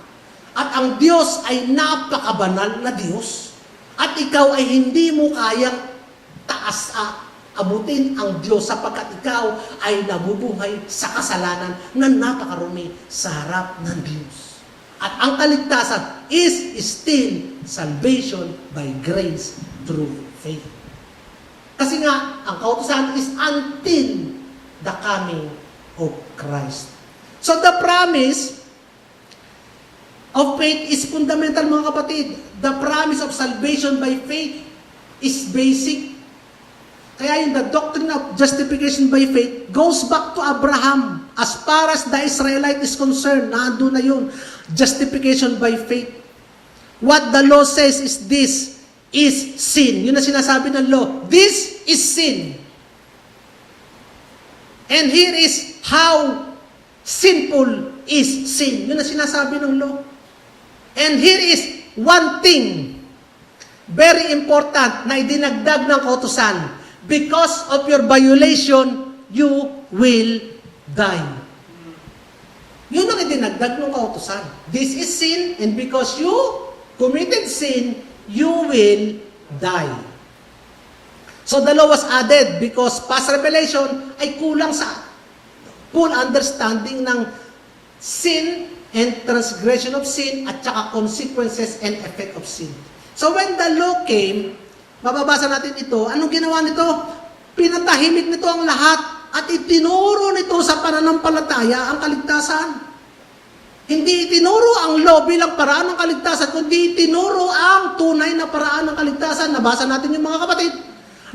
At ang Diyos ay napakabanal na Diyos. At ikaw ay hindi mo kayang abutin ang Diyos sapagkat ikaw ay nabubuhay sa kasalanan na napakarumi sa harap ng Diyos. At ang kaligtasan is still salvation by grace through faith. Kasi nga, ang kautusan is until the coming of Christ. So the promise of faith is fundamental, mga kapatid. The promise of salvation by faith is basic. Kaya yung the doctrine of justification by faith goes back to Abraham. As far as the Israelite is concerned, nandun na yun. Justification by faith. What the law says is this is sin. Yun na sinasabi ng law. This is sin. And here is how sinful is sin. Yun na sinasabi ng law. And here is one thing, very important, na idinagdag ng kautusan. Because of your violation, you will die. Yun ang idinagdag ng kautusan. This is sin, and because you committed sin, you will die. So the law was added because past revelation ay kulang sa full understanding ng sin and transgression of sin at saka consequences and effect of sin. So when the law came, mababasa natin ito, anong ginawa nito? Pinatahimik nito ang lahat at itinuro nito sa pananampalataya ang kaligtasan. Hindi itinuro ang law bilang paraan ng kaligtasan, kundi itinuro ang tunay na paraan ng kaligtasan. Nabasa natin yung mga kapatid,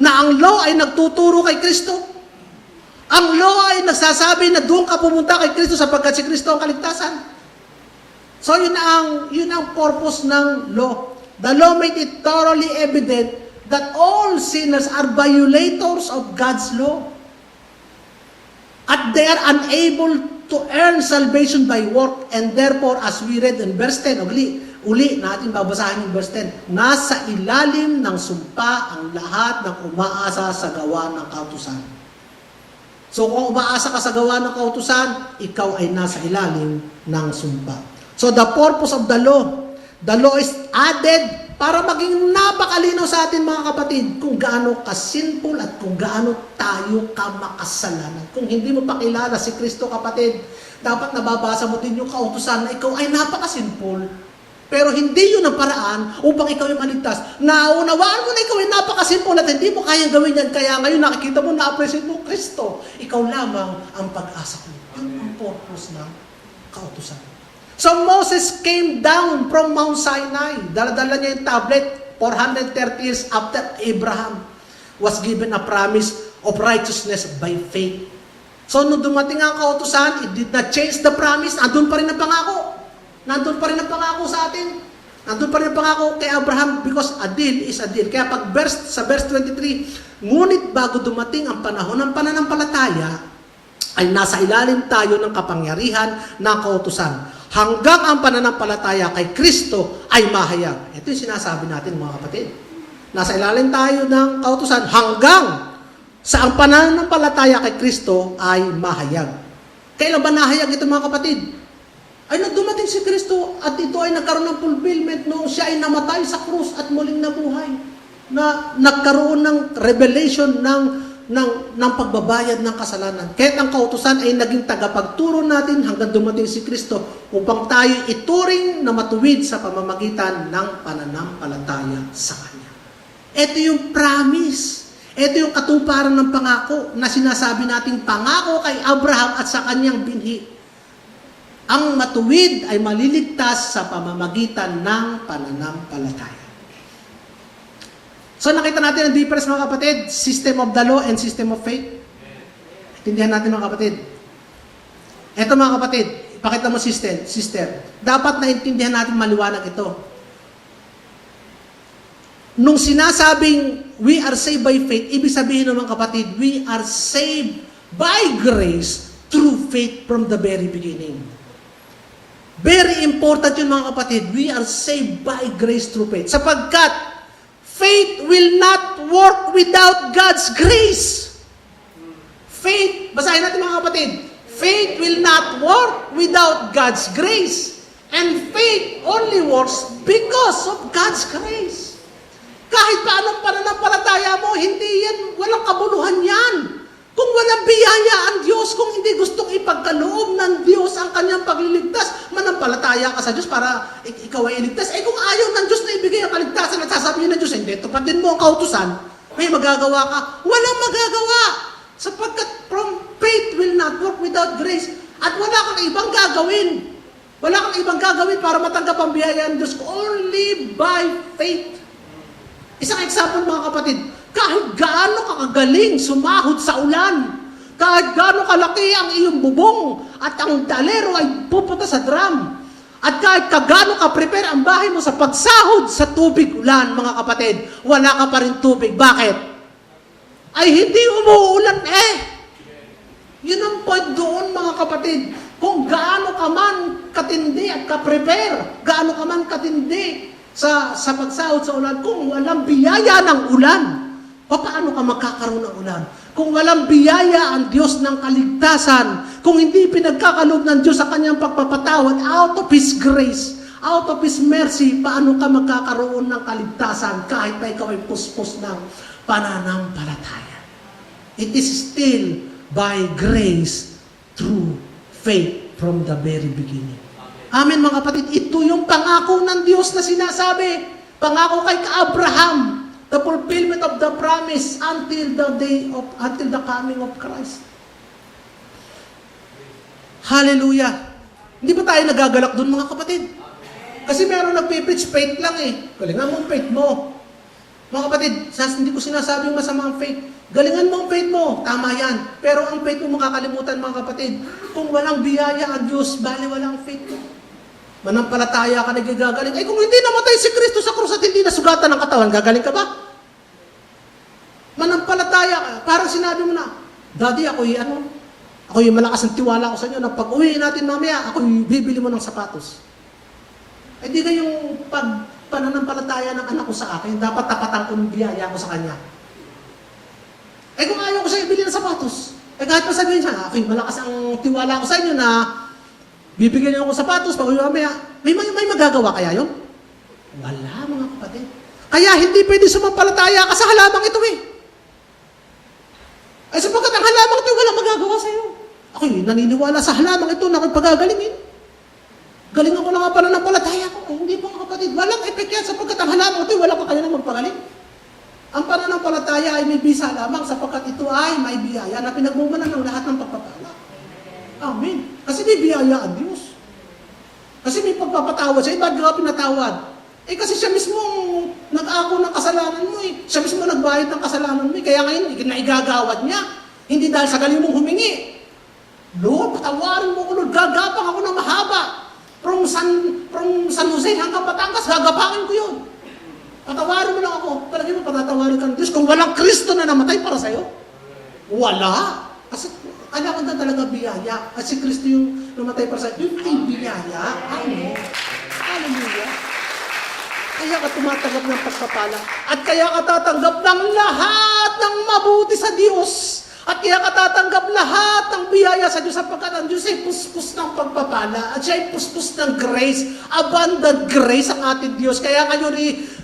na ang law ay nagtuturo kay Kristo. Ang law ay nagsasabi na doon ka pumunta kay Kristo sapagkat si Kristo ang kaligtasan. So yun ang purpose ng law. The law made it thoroughly evident that all sinners are violators of God's law. At they are unable to earn salvation by work, and therefore, as we read in verse 10, uli natin babasahin yung verse 10, nasa ilalim ng sumpa ang lahat ng umaasa sa gawa ng kautusan. So kung umaasa ka sa gawa ng kautusan, ikaw ay nasa ilalim ng sumpa. So the purpose of the law is added para maging napakalinaw sa atin, mga kapatid, kung gaano ka-sinful at kung gaano tayo ka-makasalanan. Kung hindi mo pakilala si Kristo, kapatid, dapat nababasa mo din yung kautusan na ikaw ay napaka-sinful. Pero hindi yun ang paraan upang ikaw ay maligtas. Naunawaan mo na ikaw ay napaka-sinful at hindi mo kayang gawin yan. Kaya ngayon nakikita mo, na-appreciate mo, Kristo, ikaw lamang ang pag-asa ko. Yun ang purpose ng kautusan. So Moses came down from Mount Sinai. Dala-dala niya yung tablet 430 years after Abraham was given a promise of righteousness by faith. So nung dumating ang kautusan, it did not change the promise. Nandun pa rin ang pangako. Nandun pa rin ang pangako sa atin. Nandun pa rin ang pangako kay Abraham because a deal is a deal. Kaya sa verse 23, ngunit bago dumating ang panahon ng pananampalataya, ay nasa ilalim tayo ng kapangyarihan ng kautusan. Hanggang ang pananampalataya kay Kristo ay mahayag. Ito yung sinasabi natin, mga kapatid. Nasa ilalim tayo ng kautusan hanggang sa ang pananampalataya kay Kristo ay mahayag. Kailan ba nahayag ito, mga kapatid? ay nagdumating si Kristo at ito ay nagkaroon ng fulfillment noong siya ay namatay sa krus at muling nabuhay. Na nagkaroon ng revelation ng pagbabayad ng kasalanan. Kahit ang kautusan ay naging tagapagturo natin hanggang dumating si Kristo upang tayo ituring na matuwid sa pamamagitan ng pananampalataya sa Kanya. Ito yung promise. Ito yung katuparan ng pangako na sinasabi nating pangako kay Abraham at sa kanyang binhi. Ang matuwid ay maliligtas sa pamamagitan ng pananampalataya. So nakita natin ang difference mga kapatid, system of the law and system of faith. Intindihan natin mga kapatid. Ito mga kapatid, ipakita mo sister. Dapat naintindihan natin maliwanag ito. Nung sinasabing we are saved by faith, ibig sabihin ng mga kapatid, we are saved by grace through faith from the very beginning. Very important yun mga kapatid, we are saved by grace through faith. Sapagkat faith will not work without God's grace. Faith, basahin natin mga kapatid. Faith will not work without God's grace. And faith only works because of God's grace. Kahit pa anong pananampalataya mo, hindi yan, walang kabuluhan yan. Kung walang biyaya ang Diyos, kung hindi gustong ipagkaloob ng Diyos ang kanyang pagliligtas, manampalataya ka sa Diyos para ikaw ay iligtas. Eh kung ayaw ng Diyos na ibigay ang kaligtasan at sasabihin ng Diyos, hindi, tupatin mo ang kautusan, may magagawa ka. Walang magagawa. Sapagkat from faith will not work without grace. At wala kang ibang gagawin. Wala kang ibang gagawin para matanggap ang biyaya ng Diyos. Only by faith. Isang example mga kapatid, kahit gaano ka kagaling sumahod sa ulan, kahit gaano kalaki ang iyong bubong at ang dalero ay pupunta sa drum, at kahit gaano ka-prepare ang bahay mo sa pagsahod sa tubig ulan, mga kapatid, wala ka pa rin tubig. Bakit? Ay hindi umuulan Yun ang point doon mga kapatid. Kung gaano ka man katindi at ka-prepare, gaano ka man katindi sa pagsahod sa ulan, kung walang biyaya ng ulan, paano ka magkakaroon ng ulan? Kung walang biyaya ang Diyos ng kaligtasan, kung hindi pinagkakaloob ng Diyos sa kanyang pagpapatawad, out of His grace, out of His mercy, paano ka magkakaroon ng kaligtasan kahit pa ikaw ay puspos ng pananampalataya? It is still by grace through faith from the very beginning. Amen mga kapatid, ito yung pangako ng Diyos na sinasabi. Pangako kay Abraham. The fulfillment of the promise until the coming of Christ. Hallelujah. Hindi ba tayo nagagalak doon mga kapatid? Kasi meron nagpipreach faith lang Galingan mo ang faith mo. Mga kapatid, hindi ko sinasabing masama ang faith. Galingan mo ang faith mo. Tama yan. Pero ang faith mo makakalimutan mga kapatid. Kung walang biyaya ang Diyos, bali walang faith mo. Manampalataya ka nagigagaling. Kung hindi namatay si Kristo sa krus at hindi nasugatan ng katawan, gagaling ka ba? Manampalataya ka. Parang sinabi mo na, Daddy, ako yung malakas ang tiwala ko sa inyo na pag uwi natin mamaya, ako yung bibili mo ng sapatos. Eh di yung pananampalataya ng anak ko sa akin, dapat tapatan ko ng biyaya ko sa kanya. Eh kung ayaw ko siya ibili ng sapatos, kahit pa sabihin siya, ako yung malakas ang tiwala ko sa inyo na bibigyan niyo ako sapatos, pag uwi mamaya, may magagawa kaya yun? Wala mga kapatid. Kaya hindi pwede sumampalataya ka sa halamang ito Ay sapagkat ang halamang ito, walang magagawa sa iyo. Ako naniniwala sa halamang ito na ako'y pagagalingin. Galingan ko na nga pananampalataya ko. Hindi po mga kapatid, walang epek yan sapagkat ang halamang ito, walang kaya na magpagaling. Ang pananampalataya ay may bisa lamang sapagkat ito ay may biyaya na pinagmumulan ng lahat ng pagpapala. Amen. Kasi may biyaya ang Diyos. Kasi may pagpapatawad siya. Ba't ka pinatawad? Kasi siya mismo nag-ako ng kasalanan mo Siya mismo nagbayad ng kasalanan mo Kaya ngayon, naigagawad niya. Hindi dahil sa galing mong humingi. Lord, patawarin mo ko, Lord. Gagapang ako ng mahaba. From San Jose hanggang Batangas, gagapangin ko yun. Patawarin mo lang ako. Palagi mo, patatawarin ka ng Diyos. Kung walang Kristo na namatay para sa'yo, wala. Kasi kailangan na talaga biyaya. Kasi Kristo yung namatay para sa'yo. Yung ay biyaya. Amen. Hallelujah. Kaya ka tumatanggap ng pagpapala. At kaya ka tatanggap ng lahat ng mabuti sa Diyos. At kaya katatanggap lahat ng biyaya sa Diyos sapagkat ang Diyos ay puspos ng pagpapala at siya ay puspos ng grace, abundant grace ang ating Diyos. Kaya ngayon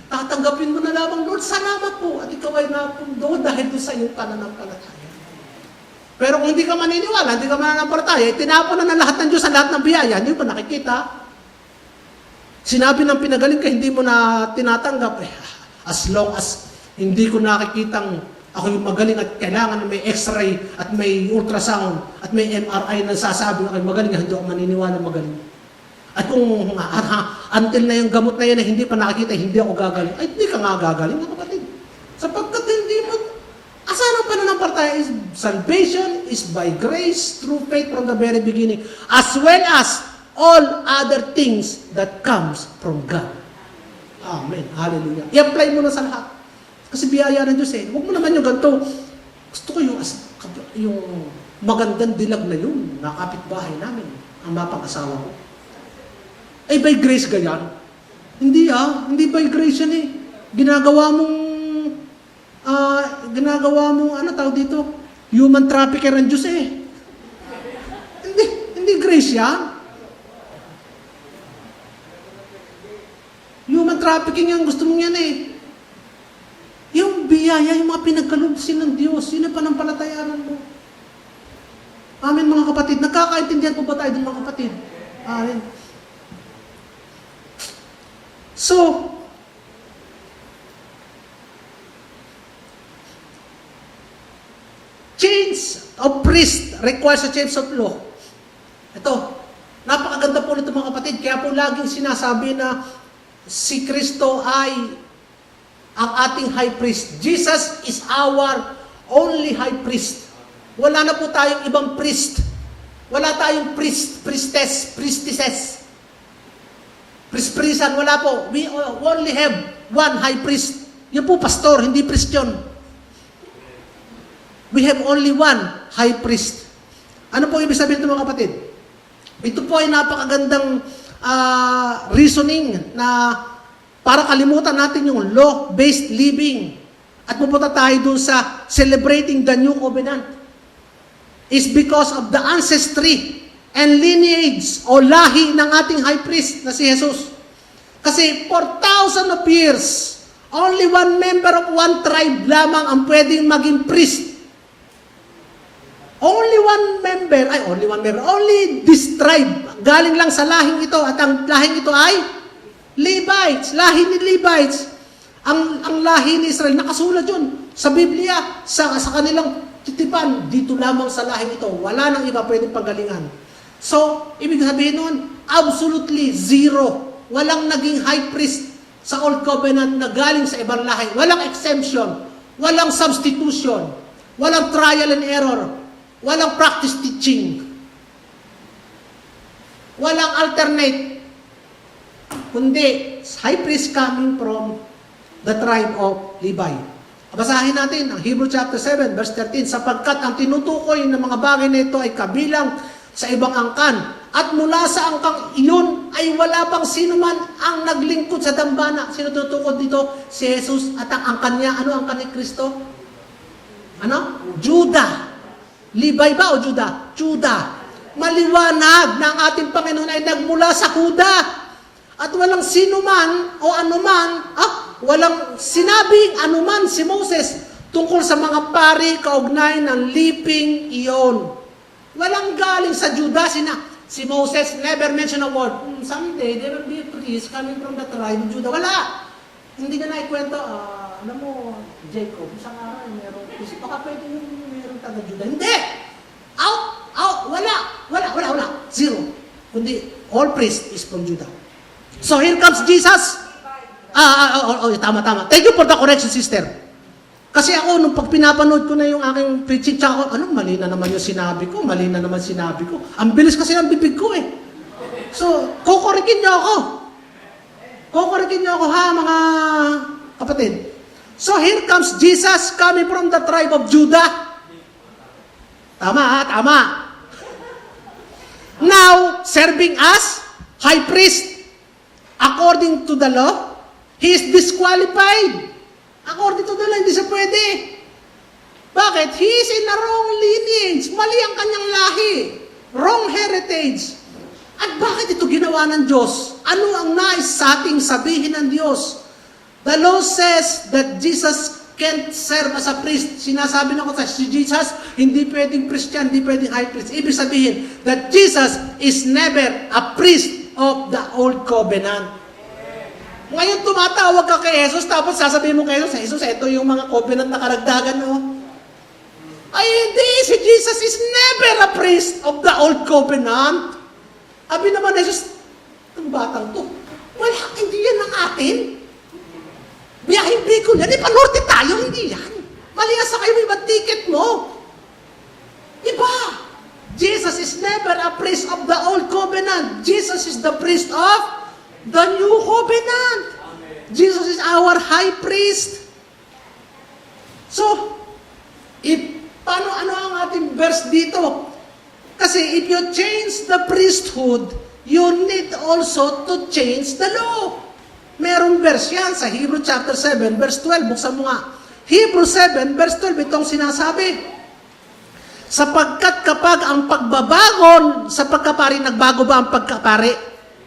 tatanggapin mo na lamang, Lord, salamat po at ikaw ay napundo dahil doon sa iyong pananampalataya. Pero kung hindi ka maniniwala, hindi ka mananampalataya, tinapon na lahat ng Diyos sa lahat ng biyaya, hindi mo pa nakikita. Sinabi ng pinagaling ka, hindi mo na tinatanggap. As long as hindi ko nakikitang ako yung magaling at kailangan may x-ray at may ultrasound at may MRI na sasabi na magaling, hindi ako maniniwala magaling. At kung until na yung gamot na yan na hindi pa nakikita, hindi ako gagaling, ay hindi ka nga gagaling, kapatid. Sapagkat hindi mo, asan ang pananampalataya is salvation is by grace through faith from the very beginning, as well as all other things that comes from God. Amen. Hallelujah. I-apply mo na sa lahat. Kasi biyaya ng Diyos Huwag mo naman yung ganito. Gusto ko yung magandang dilag na yun, na kapitbahay namin, ang mapang-asawa ko. Ay, by grace ganyan? Hindi hindi by grace yan Ginagawa mong, ano tawag dito? Human trafficker ng Diyos Hindi grace yan. Human trafficking yan, gusto mong yan Yung biyaya, yung mga pinagkalubsin ng Diyos, yun ang panampalatayanan mo. Amen, mga kapatid. Nagkakaintindihan po ba tayo din, mga kapatid? Amen. So, change of priest requires a change of law. Ito, napakaganda po nito, mga kapatid. Kaya po laging sinasabi na si Kristo ay ang ating high priest. Jesus is our only high priest. Wala na po tayong ibang priest. Wala tayong priestesses. Priest-priestan, wala po. We only have one high priest. Yan po, pastor, hindi priest yun. We have only one high priest. Ano po ibig sabihin ito, mga kapatid? Ito po ay napakagandang reasoning na para kalimutan natin yung law-based living at pupunta tayo dun sa celebrating the new covenant is because of the ancestry and lineage o lahi ng ating high priest na si Jesus. Kasi for thousands of years, only one member of one tribe lamang ang pwedeng maging priest. Only this tribe. Galing lang sa lahing ito at ang lahing ito ay Levites, lahi ni Levites. Ang lahi ni Israel, nakasulat yun sa Biblia, sa kanilang titipan, dito lamang sa lahing ito. Wala nang iba pwedeng panggalingan. So, ibig sabihin nun, absolutely zero. Walang naging high priest sa Old Covenant na galing sa ibang lahi. Walang exemption, walang substitution, walang trial and error, walang practice teaching, walang alternate. Kundi, high priest coming from the tribe of Levi. Basahin natin ang Hebrew chapter 7, verse 13, sapagkat ang tinutukoy ng mga bagay na ito ay kabilang sa ibang angkan, at mula sa angkang iyon ay wala pang sino man ang naglingkod sa dambana. Sino tutukod dito? Si Jesus at ang angkan niya. Ano ang angkan ni Kristo? Ano? Judah. Levi ba o Judah? Judah. Maliwanag na ang ating Panginoon ay nagmula sa Huda. At walang sino man o anuman, walang sinabing anuman si Moses tungkol sa mga pari kaugnay ng liping iyon. Walang galing sa Judah. Si Moses never mentioned a word. Someday, there will be a priest coming from the tribe of Judah. Wala. Hindi na naikwento, alam mo, Jacob, isang araw, meron priest. Baka pwede yung meron taga-Judah. Hindi! Out! Wala. Zero. Kundi, all priest is from Judah. So here comes Jesus. Tama. Thank you for the correction, sister. Kasi ako, nung pag pinapanood ko na yung aking preaching, tsaka ako, mali na naman yung sinabi ko, Ang bilis kasi ng bibig ko So, kukorikin niyo ako, ha, mga kapatid. So here comes Jesus coming from the tribe of Judah. Tama. Now, serving as high priest. According to the law, he is disqualified. According to the law, hindi siya pwede. Bakit? He is in a wrong lineage. Mali ang kanyang lahi. Wrong heritage. At bakit ito ginawa ng Diyos? Ano ang nais sa ating sabihin ng Diyos? The law says that Jesus can't serve as a priest. Sinasabi na ko si Jesus, hindi pwedeng Christian, hindi pwedeng high priest. Ibig sabihin that Jesus is never a priest of the old covenant. Ngayon tumatawag ka kay Jesus, tapos sasabihin mo kay Jesus, ito yung mga covenant na karagdagan, no? Ay, hindi. Si Jesus is never a priest of the old covenant. Abi naman na Jesus, ang batang to, wala, hindi yan ang atin. Biyahing Bicol yan, ipanorte tayo, hindi yan. Mali nga sa kayo, iba ticket mo. Iba. Jesus is never a priest of the old covenant. Jesus is the priest of the new covenant. Amen. Jesus is our high priest. So, ano ang ating verse dito? Kasi if you change the priesthood, you need also to change the law. Merong verse yan sa Hebrew chapter 7, verse 12. Buksan mo nga. Hebrew 7, verse 12, itong sinasabi. Sapagkat kapag ang pagbabago sa pagkapari, nagbago ba ang pagkapari?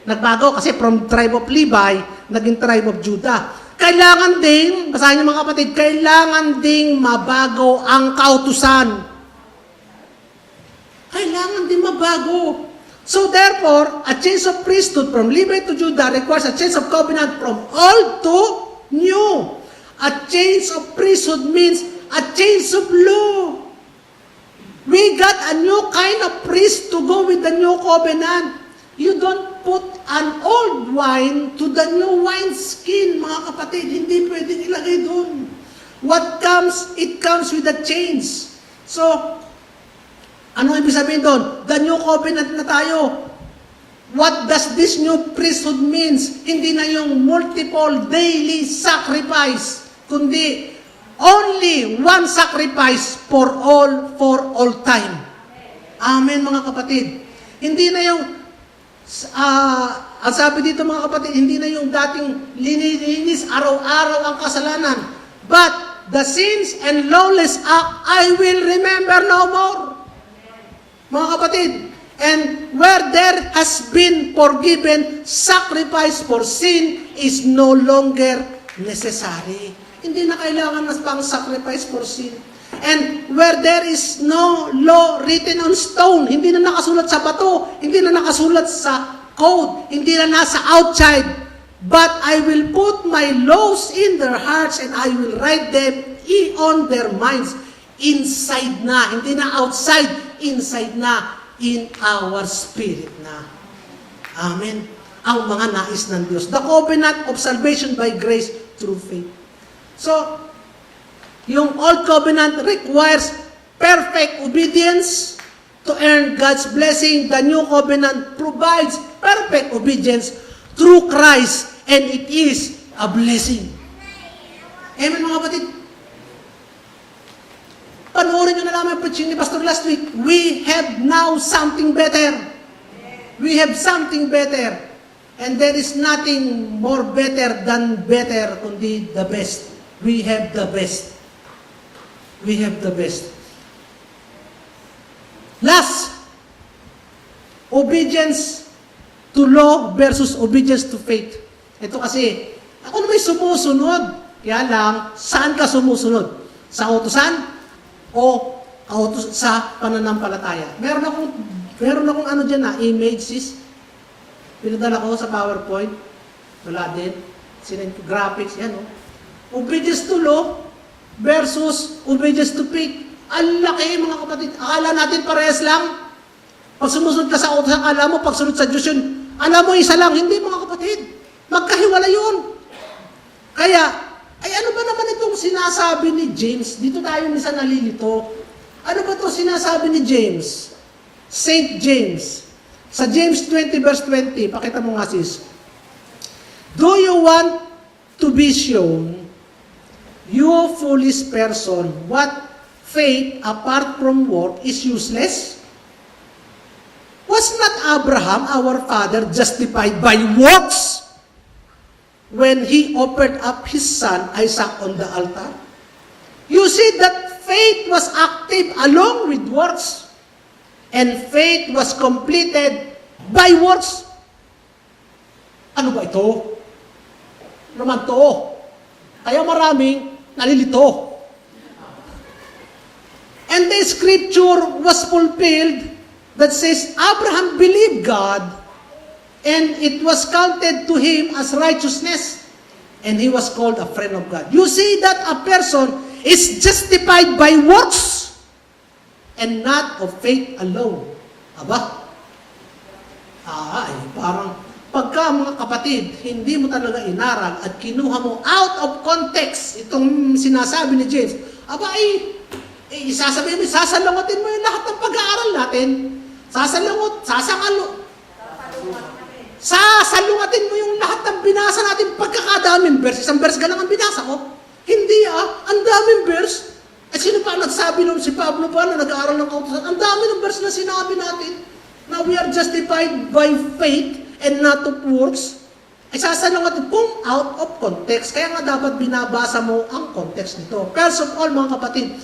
Nagbago kasi from tribe of Levi, naging tribe of Judah. Kailangan ding, basahin niyo mga kapatid, kailangan ding mabago ang kautusan. Kailangan din mabago. So therefore, a change of priesthood from Levi to Judah requires a change of covenant from old to new. A change of priesthood means a change of law. We got a new kind of priest to go with the new covenant. You don't put an old wine to the new wineskin, mga kapatid. Hindi pwedeng ilagay doon. What comes, it comes with a change. So, ano ibig sabihin doon? The new covenant na tayo. What does this new priesthood means? Hindi na yung multiple daily sacrifice, kundi only one sacrifice for all time. Amen, mga kapatid. Hindi na yung, ang sabi dito mga kapatid, hindi na yung dating lininis araw-araw ang kasalanan. But the sins and lawless act, I will remember no more. Mga kapatid, and where there has been forgiven, sacrifice for sin is no longer necessary. Hindi na kailangan na pang sacrifice for sin. And where there is no law written on stone, hindi na nakasulat sa bato, hindi na nakasulat sa code, hindi na nasa outside, but I will put my laws in their hearts and I will write them on their minds. Inside na, hindi na outside, inside na, in our spirit na. Amen. Ang mga nais ng Diyos. The covenant of salvation by grace through faith. So, yung old covenant requires perfect obedience to earn God's blessing. The new covenant provides perfect obedience through Christ, and it is a blessing. Amen, mga kapatid. Panoorin nyo na naman yung preaching ni Pastor last week. We have now something better. We have something better. And there is nothing more better than better, kundi the best. We have the best. We have the best. Last, obedience to law versus obedience to faith. Ito kasi, ako na may sumusunod. Kaya lang, saan ka sumusunod? Sa utusan? O sa pananampalataya. Meron akong ano dyan na, image sis. Pinadala ko sa PowerPoint. Wala din. Graphics, yan o. Obedience to law versus obedience to faith. Ang laki mga kapatid. Akala natin parehas lang. Pag sumusunod ka sa utusan, akala mo pagsunod sa Diyos yun. Alam mo isa lang. Hindi mga kapatid. Magkahiwala yun. Kaya, ay ano ba naman itong sinasabi ni James? Dito tayo minsan nalilito. Ano ba itong sinasabi ni James? Saint James. Sa James 20 verse 20, pakita mo nga sis. Do you want to be shown, you foolish person, what faith apart from work is useless? Was not Abraham, our father, justified by works when he offered up his son Isaac on the altar? You see that faith was active along with works. And faith was completed by works. Ano ba ito? Naman to. Kaya maraming nalilito. And the scripture was fulfilled that says, Abraham believed God, and it was counted to him as righteousness, and he was called a friend of God. You see that a person is justified by works, and not of faith alone. Aba? Parang pagka mga kapatid, hindi mo talaga inaral at kinuha mo out of context itong sinasabi ni James, sasalungotin mo yung lahat ng pag-aaral natin. Sasalungatin mo yung lahat ng binasa natin pagkakadaming verse. Isang verse ka lang ang binasa ko. Hindi ang daming verse. Sino pa nagsabi nung si Pablo pa na nag-aaral ng kautusan? Ang dami ng verse na sinabi natin na we are justified by faith and not of works. Sasalungatin kung out of context. Kaya nga dapat binabasa mo ang context nito. First of all, mga kapatid,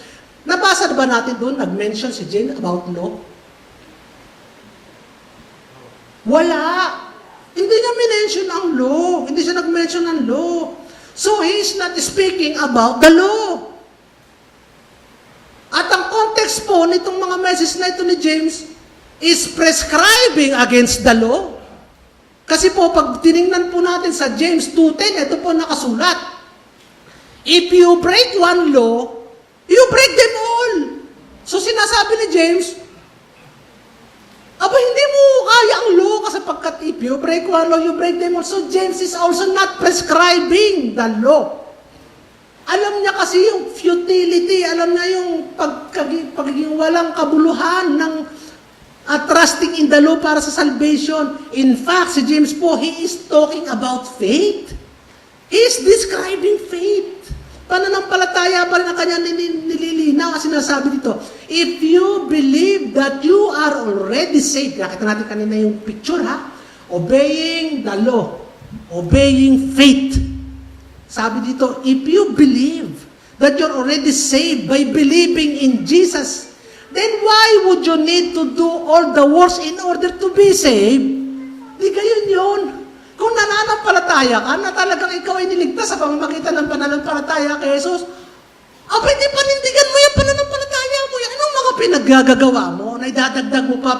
nabasa na ba natin doon, nag-mention si Jane about law? Wala. Hindi niya minention ang law. Hindi siya nag-mention ng law. So, he is not speaking about the law. At ang context po nitong mga message na ito ni James is prescribing against the law. Kasi po, pag tinignan po natin sa James 2:10, ito po nakasulat. If you break one law, you break them all. So sinasabi ni James, hindi mo kaya ang law kasi pagkat if you break one law, you break them all. So James is also not prescribing the law. Alam niya kasi yung futility, alam niya yung pagiging walang kabuluhan ng trusting in the law para sa salvation. In fact, si James po, he is talking about faith. He is describing faith. Pananampalataya pa rin ang kanya nililinaw kasi sinasabi dito, if you believe that you are already saved, nakita natin kanina yung picture obeying the law, obeying faith. Sabi dito, if you believe that you're already saved by believing in Jesus, then why would you need to do all the works in order to be saved? Di gayon yun. Kung nananampalataya ka na talagang ikaw ay niligtas sa pamamagitan ng pananampalataya kay Jesus, pwede panindigan mo yung pananampalataya mo. Yan anong mga pinaggagawa mo na idadagdag mo pa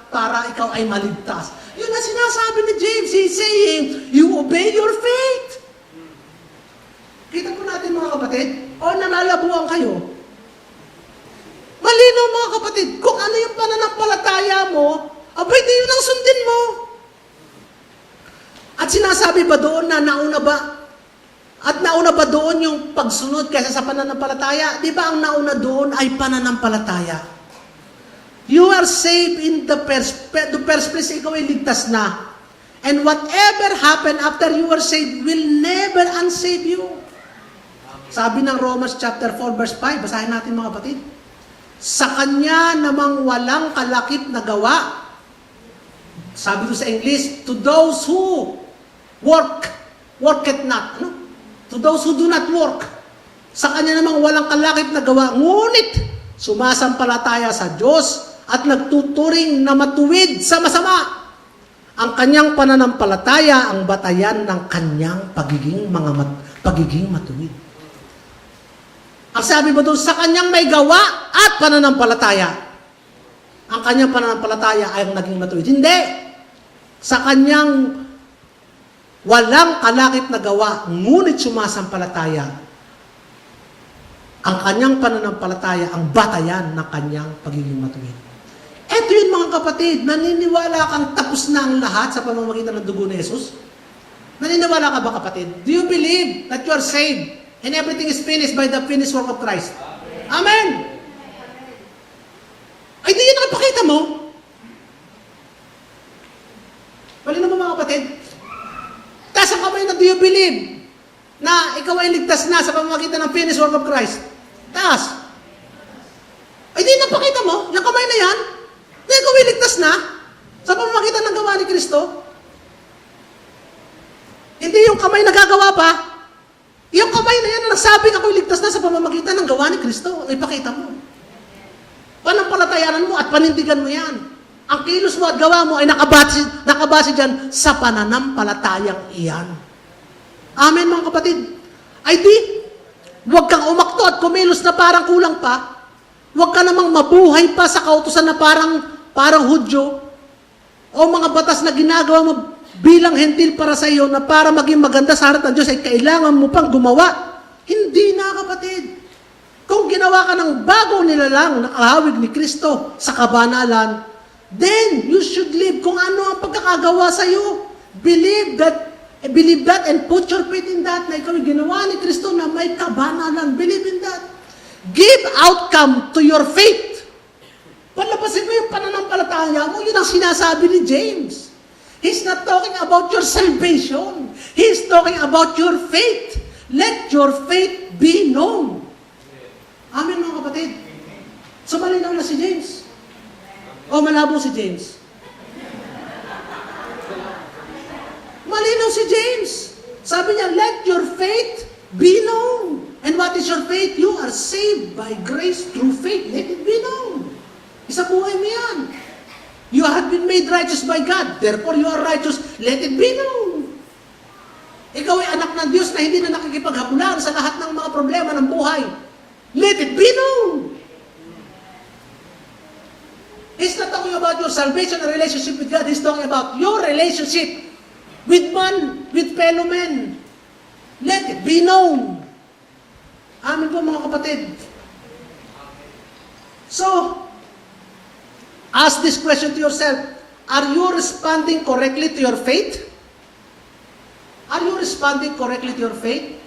para ikaw ay maligtas. Yun ang sinasabi ni James. He's saying, you obey your faith. Kita po natin mga kapatid, nanalabuan kayo. Malinaw mga kapatid, kung ano yung pananampalataya mo, pwede yun ang sundin mo. At sinasabi ba doon na nauna ba doon yung pagsunod kaysa sa pananampalataya? Di ba ang nauna doon ay pananampalataya? You are saved in the first place, ikaw ay ligtas na. And whatever happened after you were saved will never unsave you. Sabi ng Romans chapter 4 verse 5, basahin natin mga kapatid. Sa Kanya namang walang kalakip na gawa. Sabi ko sa English, to those who work it not. To those who do not work. Sa Kanya namang walang kalakip na gawa. Ngunit, sumasampalataya sa Diyos at nagtuturing na matuwid sa masama. Ang Kanyang pananampalataya ang batayan ng Kanyang pagiging matuwid. Ang sabi mo doon, sa Kanyang may gawa at pananampalataya. Ang Kanyang pananampalataya ay ang naging matuwid. Hindi. Sa Kanyang walang kalakip na gawa, ngunit sumasampalataya. Ang Kanyang pananampalataya ang batayan ng Kanyang pagiging matuwid. Eto yun mga kapatid, naniniwala kang tapos na ang lahat sa pamamagitan ng dugo ni Jesus? Naniniwala ka ba kapatid? Do you believe that you are saved? And everything is finished by the finished work of Christ. Amen! Ay, di yun nakapakita mo. Bali naman mga kapatid. Taas ang kamay na do you believe na ikaw ay ligtas na sa pamamagitan ng finished work of Christ? Taas. Ay, di napakita mo. Yung kamay na yan, na ikaw ay ligtas na sa pamamagitan ng gawa ni Kristo. Hindi yung kamay na gagawa pa. Yung kamay na yan na nagsabi sinasabing ako'y ligtas na sa pamamagitan ng gawa ni Kristo, ipakita mo. Panampalatayanan mo at panindigan mo yan. Ang kilos mo at gawa mo ay nakabase dyan sa pananampalatayang iyan. Amen, mga kapatid. Ay di, huwag kang umakto at kumilos na parang kulang pa. Huwag ka namang mabuhay pa sa kautusan na parang Hudyo o mga batas na ginagawa mo bilang hentil para sa iyo na para maging maganda sa harap ng Diyos ay kailangan mo pang gumawa. Hindi na, kapatid. Kung ginawa ka ng bagong nilalang na kahawig ni Kristo sa kabanalan, then you should live kung ano ang pagkakagawa sa iyo. Believe that and put your faith in that na ikaw ay ginawa ni Kristo na may kabanalan. Believe in that. Give outcome to your faith. Palabasin mo yung pananampalataya mo. Yun ang sinasabi ni James. He's not talking about your salvation. He's talking about your faith. Let your faith be known. Amen, mga kapatid. So, malinaw na si James. O malabo si James? Malinaw si James. Sabi niya, let your faith be known. And what is your faith? You are saved by grace through faith. Let it be known. Isa buhay mo yan. You have been made righteous by God. Therefore, you are righteous. Let it be known. Ikaw ay anak ng Diyos na hindi na nakikipaghabulan sa lahat ng mga problema ng buhay. Let it be known. He's not talking about your salvation and relationship with God. He's talking about your relationship with man, with fellow men. Let it be known. Amin po, mga kapatid. So, ask this question to yourself. Are you responding correctly to your faith? Are you responding correctly to your faith?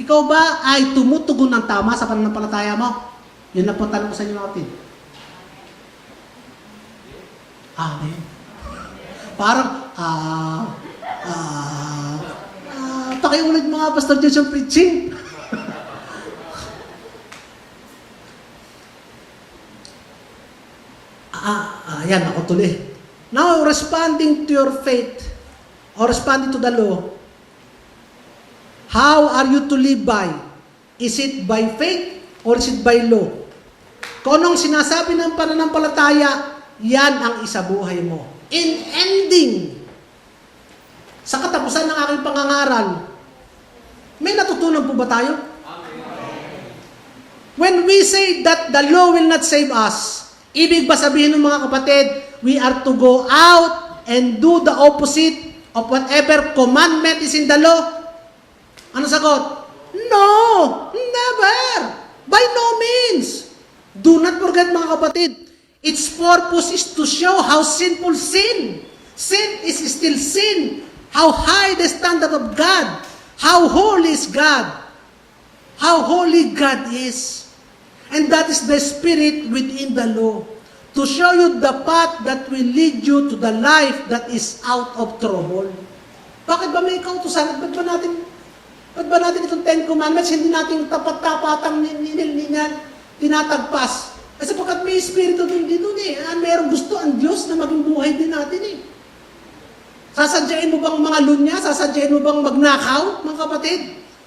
Ikaw ba ay tumutugon ng tama sa pananampalataya mo? Yun na po tanong ko sa inyo, mga kapatid. Amen. Parang, pakiulit mga Pastor Jason preaching. Yan, ako tuloy. Now, responding to your faith, or responding to the law, how are you to live by? Is it by faith, or is it by law? Kung anong sinasabi ng pananampalataya, yan ang isabuhay mo. In ending, sa katapusan ng aking pangangaral, may natutunan po ba tayo? When we say that the law will not save us, ibig ba sabihin ng mga kapatid, we are to go out and do the opposite of whatever commandment is in the law? Ano sagot? No! Never! By no means! Do not forget, mga kapatid, its purpose is to show how sinful sin. Sin is still sin. How high the standard of God. How holy is God. How holy God is. And that is the spirit within the law. To show you the path that will lead you to the life that is out of trouble. Bakit ba may kautusan? Ba't ba natin itong 10 Commandments, hindi natin tapat-tapatang tinatagpas? Kasi pagkat may espiritu din dito mayroong gusto ang Diyos na maging buhay din natin Sasadyain mo bang mga lunya? Sasadyain mo bang magnakaw, mga kapatid?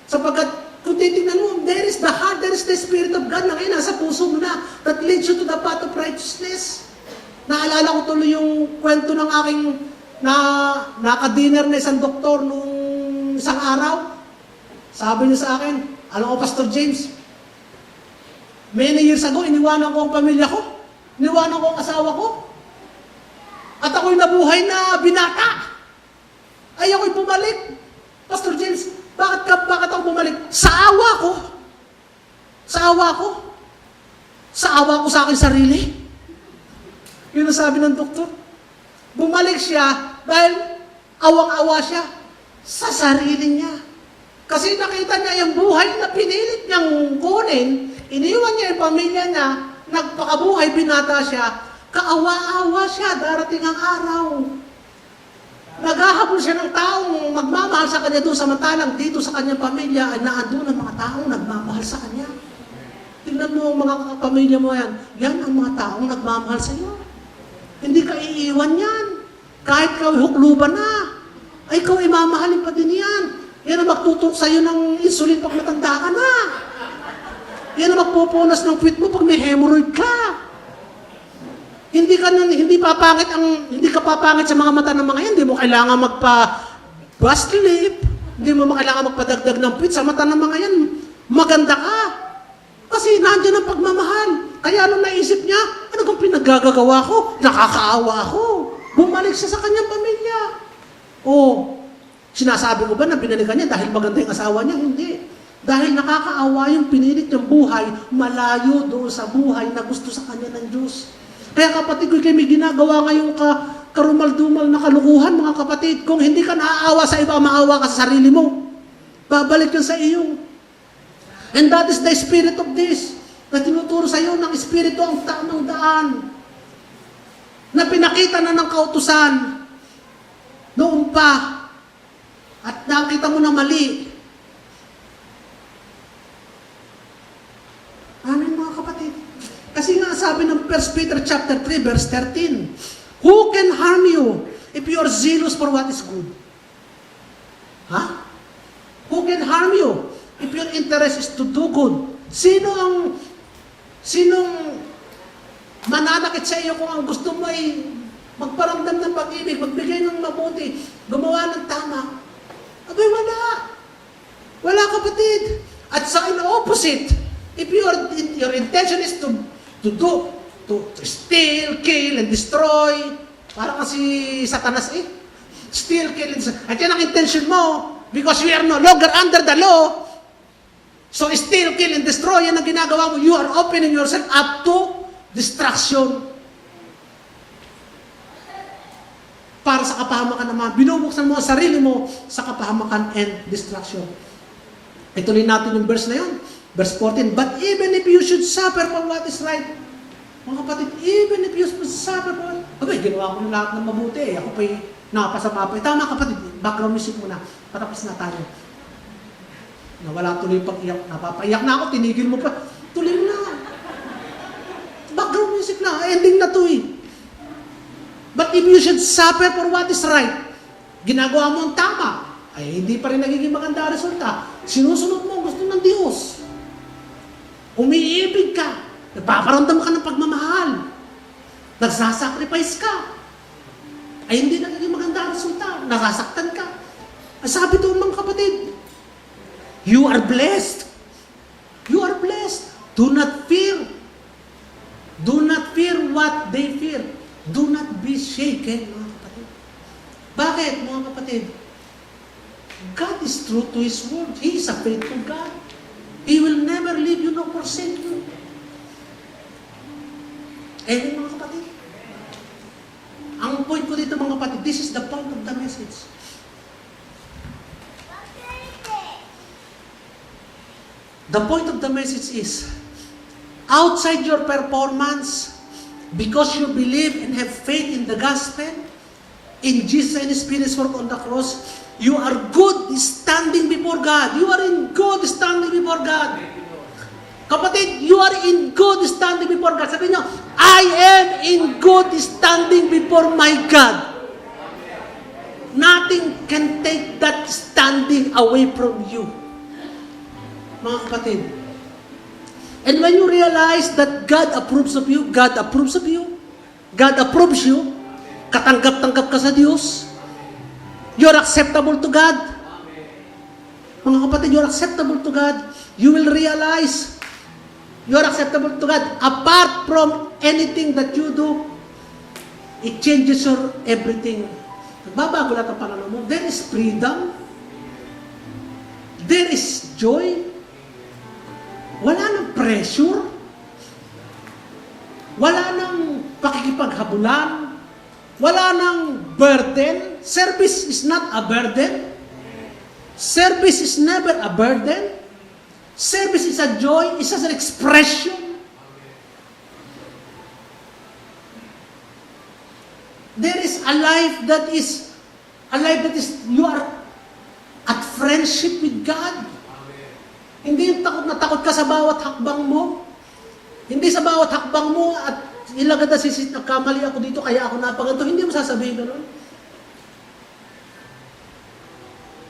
Sapagkat kung titignan mo, there is the heart, there is the Spirit of God na ngayon nasa puso mo na that leads you to the path of righteousness. Naalala ko tuloy yung kwento ng aking nakadinner na isang doktor nung isang araw. Sabi niya sa akin, alam ko, Pastor James, many years ago, iniwanan ko ang pamilya ko. Iniwanan ko ang asawa ko. At ako'y nabuhay na binata. Ay ako'y bumalik. Pastor James, bakit ako bumalik? Sa awa ko. Sa awa ko. Sa awa ko sa aking sarili. Yun ang sabi ng doktor. Bumalik siya dahil awang-awa siya sa sarili niya. Kasi nakita niya yung buhay na pinilit niyang kunin, iniwan niya yung pamilya niya, nagpakabuhay, binata siya, kaawa-awa siya, darating ang araw. Naghahabol siya ng taong magmamahal sa kanya doon, samantalang dito sa kanyang pamilya ay naandun ang mga taong nagmamahal sa kanya. Tingnan mo ang mga pamilya mo yan ang mga taong nagmamahal sa iyo. Hindi ka iiwan yan. Kahit ka hukluban na, ay ikaw ay mamahalin pa din yan. Yan ang magtutok sa'yo ng insulin pag matanda ka na. Yan ang magpupunas ng puwit mo pag may hemorrhoid ka. Hindi ka papangit sa mga mata ng mga yan. Hindi mo kailangan bust lip. Hindi mo kailangan magpadagdag ng puwit sa mata ng mga yan. Maganda ka. Kasi nandiyan ang pagmamahal. Kaya nung naisip niya, ano kung pinaggagawa ko? Nakakaawa ako. Bumalik siya sa kanyang pamilya. Sinasabi ko ba na binalikan niya dahil maganda yung asawa niya? Hindi. Dahil nakakaawa yung pinilit niyang buhay, malayo doon sa buhay na gusto sa kanya ng Diyos. Kaya kapatid ko, may ginagawa ngayong karumal-dumal na kalukuhan, mga kapatid. Kung hindi ka naaawa sa iba, maawa ka sa sarili mo. Babalik yun sa iyo. And that is the spirit of this. Na tinuturo sa iyo ng espiritu ang tamang daan. Na pinakita na ng kautusan noon pa. At nakita mo na mali. Amen, mga kapatid. Kasi nga sabi ng 1 Peter chapter 3 verse 13, who can harm you if you are zealous for what is good? Who can harm you if your interest is to do good? Sinong mananakit sa iyo kung ang gusto mo ay magparamdam ng pag-ibig, magbigay ng mabuti, gumawa ng tama? Abay, wala. Wala, kapatid. At sa opposite, if your intention is to steal, kill, and destroy, parang kasi Satanas steal, kill, and destroy. At yan ang intention mo, because we are no longer under the law, so steal, kill, and destroy, yan ang ginagawa mo, you are opening yourself up to destruction. Para sa kapahamakan naman, binubuksan mo ang sarili mo sa kapahamakan and destruction. Ituloy natin yung verse na yun. Verse 14, but even if you should suffer for what is right, mga kapatid, even if you should suffer for what, ginawa ko yung lahat ng mabuti. Ako pa'y nakapasama pa. Tama, kapatid, background music muna. Patapos na tayo. Nawala tuloy yung pag-iyak. Napapaiyak na ako, tinigil mo pa. Tuloy na. Background music na. Ending na to But if you should suffer for what is right, ginagawa mo ang tama, ay hindi pa rin nagiging maganda resulta. Sinusunod mo ang gusto ng Diyos. Umiibig ka. Nagpaparamdam ka ng pagmamahal. Nagsasacrifice ka. Ay hindi nagiging maganda resulta. Nasasaktan ka. Sabi doon, mga kapatid, you are blessed. You are blessed. Do not fear. Do not fear what they fear. Do not be shaken, mga kapatid. Bakit, mga kapatid? God is true to His word. He is a faithful God. He will never leave you nor forsake you. Amen, mga kapatid. Ang point ko dito, mga kapatid, this is the point of the message. The point of the message is, outside your performance, because you believe and have faith in the gospel, in Jesus and His Spirit's work on the cross, you are good standing before God. You are in good standing before God. Kapatid, you are in good standing before God. Sabi niyo, I am in good standing before my God. Nothing can take that standing away from you. Mga kapatid, and when you realize that God approves of you, God approves of you, God approves you, katanggap-tanggap ka sa Diyos, you're acceptable to God. Mga kapatid, you're acceptable to God. You will realize you're acceptable to God. Apart from anything that you do, it changes your everything. Nagbabago lahat ang pananaw mo. There is freedom. There is joy. Wala nang pressure. Wala nang pakikipaghabulan. Wala nang burden. Service is not a burden. Service is never a burden. Service is a joy. It's just an expression. There is a life that is you are at friendship with God. Hindi yung takot na takot ka sa bawat hakbang mo. Hindi sa bawat hakbang mo at ilagad na sisit na kamali ako dito kaya ako napaganto. Hindi mo sasabihin gano'n.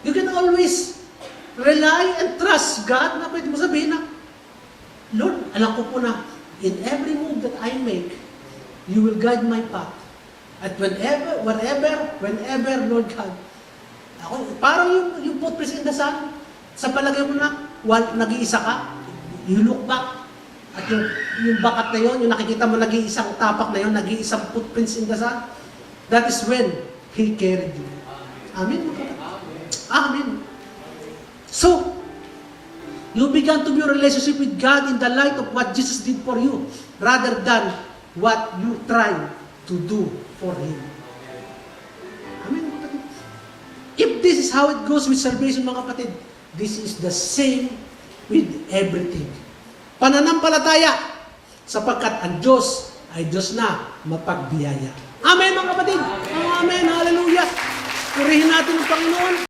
You can always rely and trust God na pwede mo sabihin na, Lord, alam ko po na, in every move that I make, you will guide my path. At whenever, Lord God, ako, parang yung footprints in the sun, sa palagay mo na, nag-iisa ka, you look back, at yung bakat na yon, yung nakikita mo nag-iisang tapak na yon, nag-iisang footprints in the sun, that is when He carried you. Amen. Amen. So, you began to build a relationship with God in the light of what Jesus did for you, rather than what you try to do for Him. Amen. If this is how it goes with salvation, mga kapatid, this is the same with everything. Pananampalataya, sapagkat ang Diyos ay Diyos na mapagbiyaya. Amen, mga kapatid. Amen. Hallelujah. Purihin natin ang Panginoon.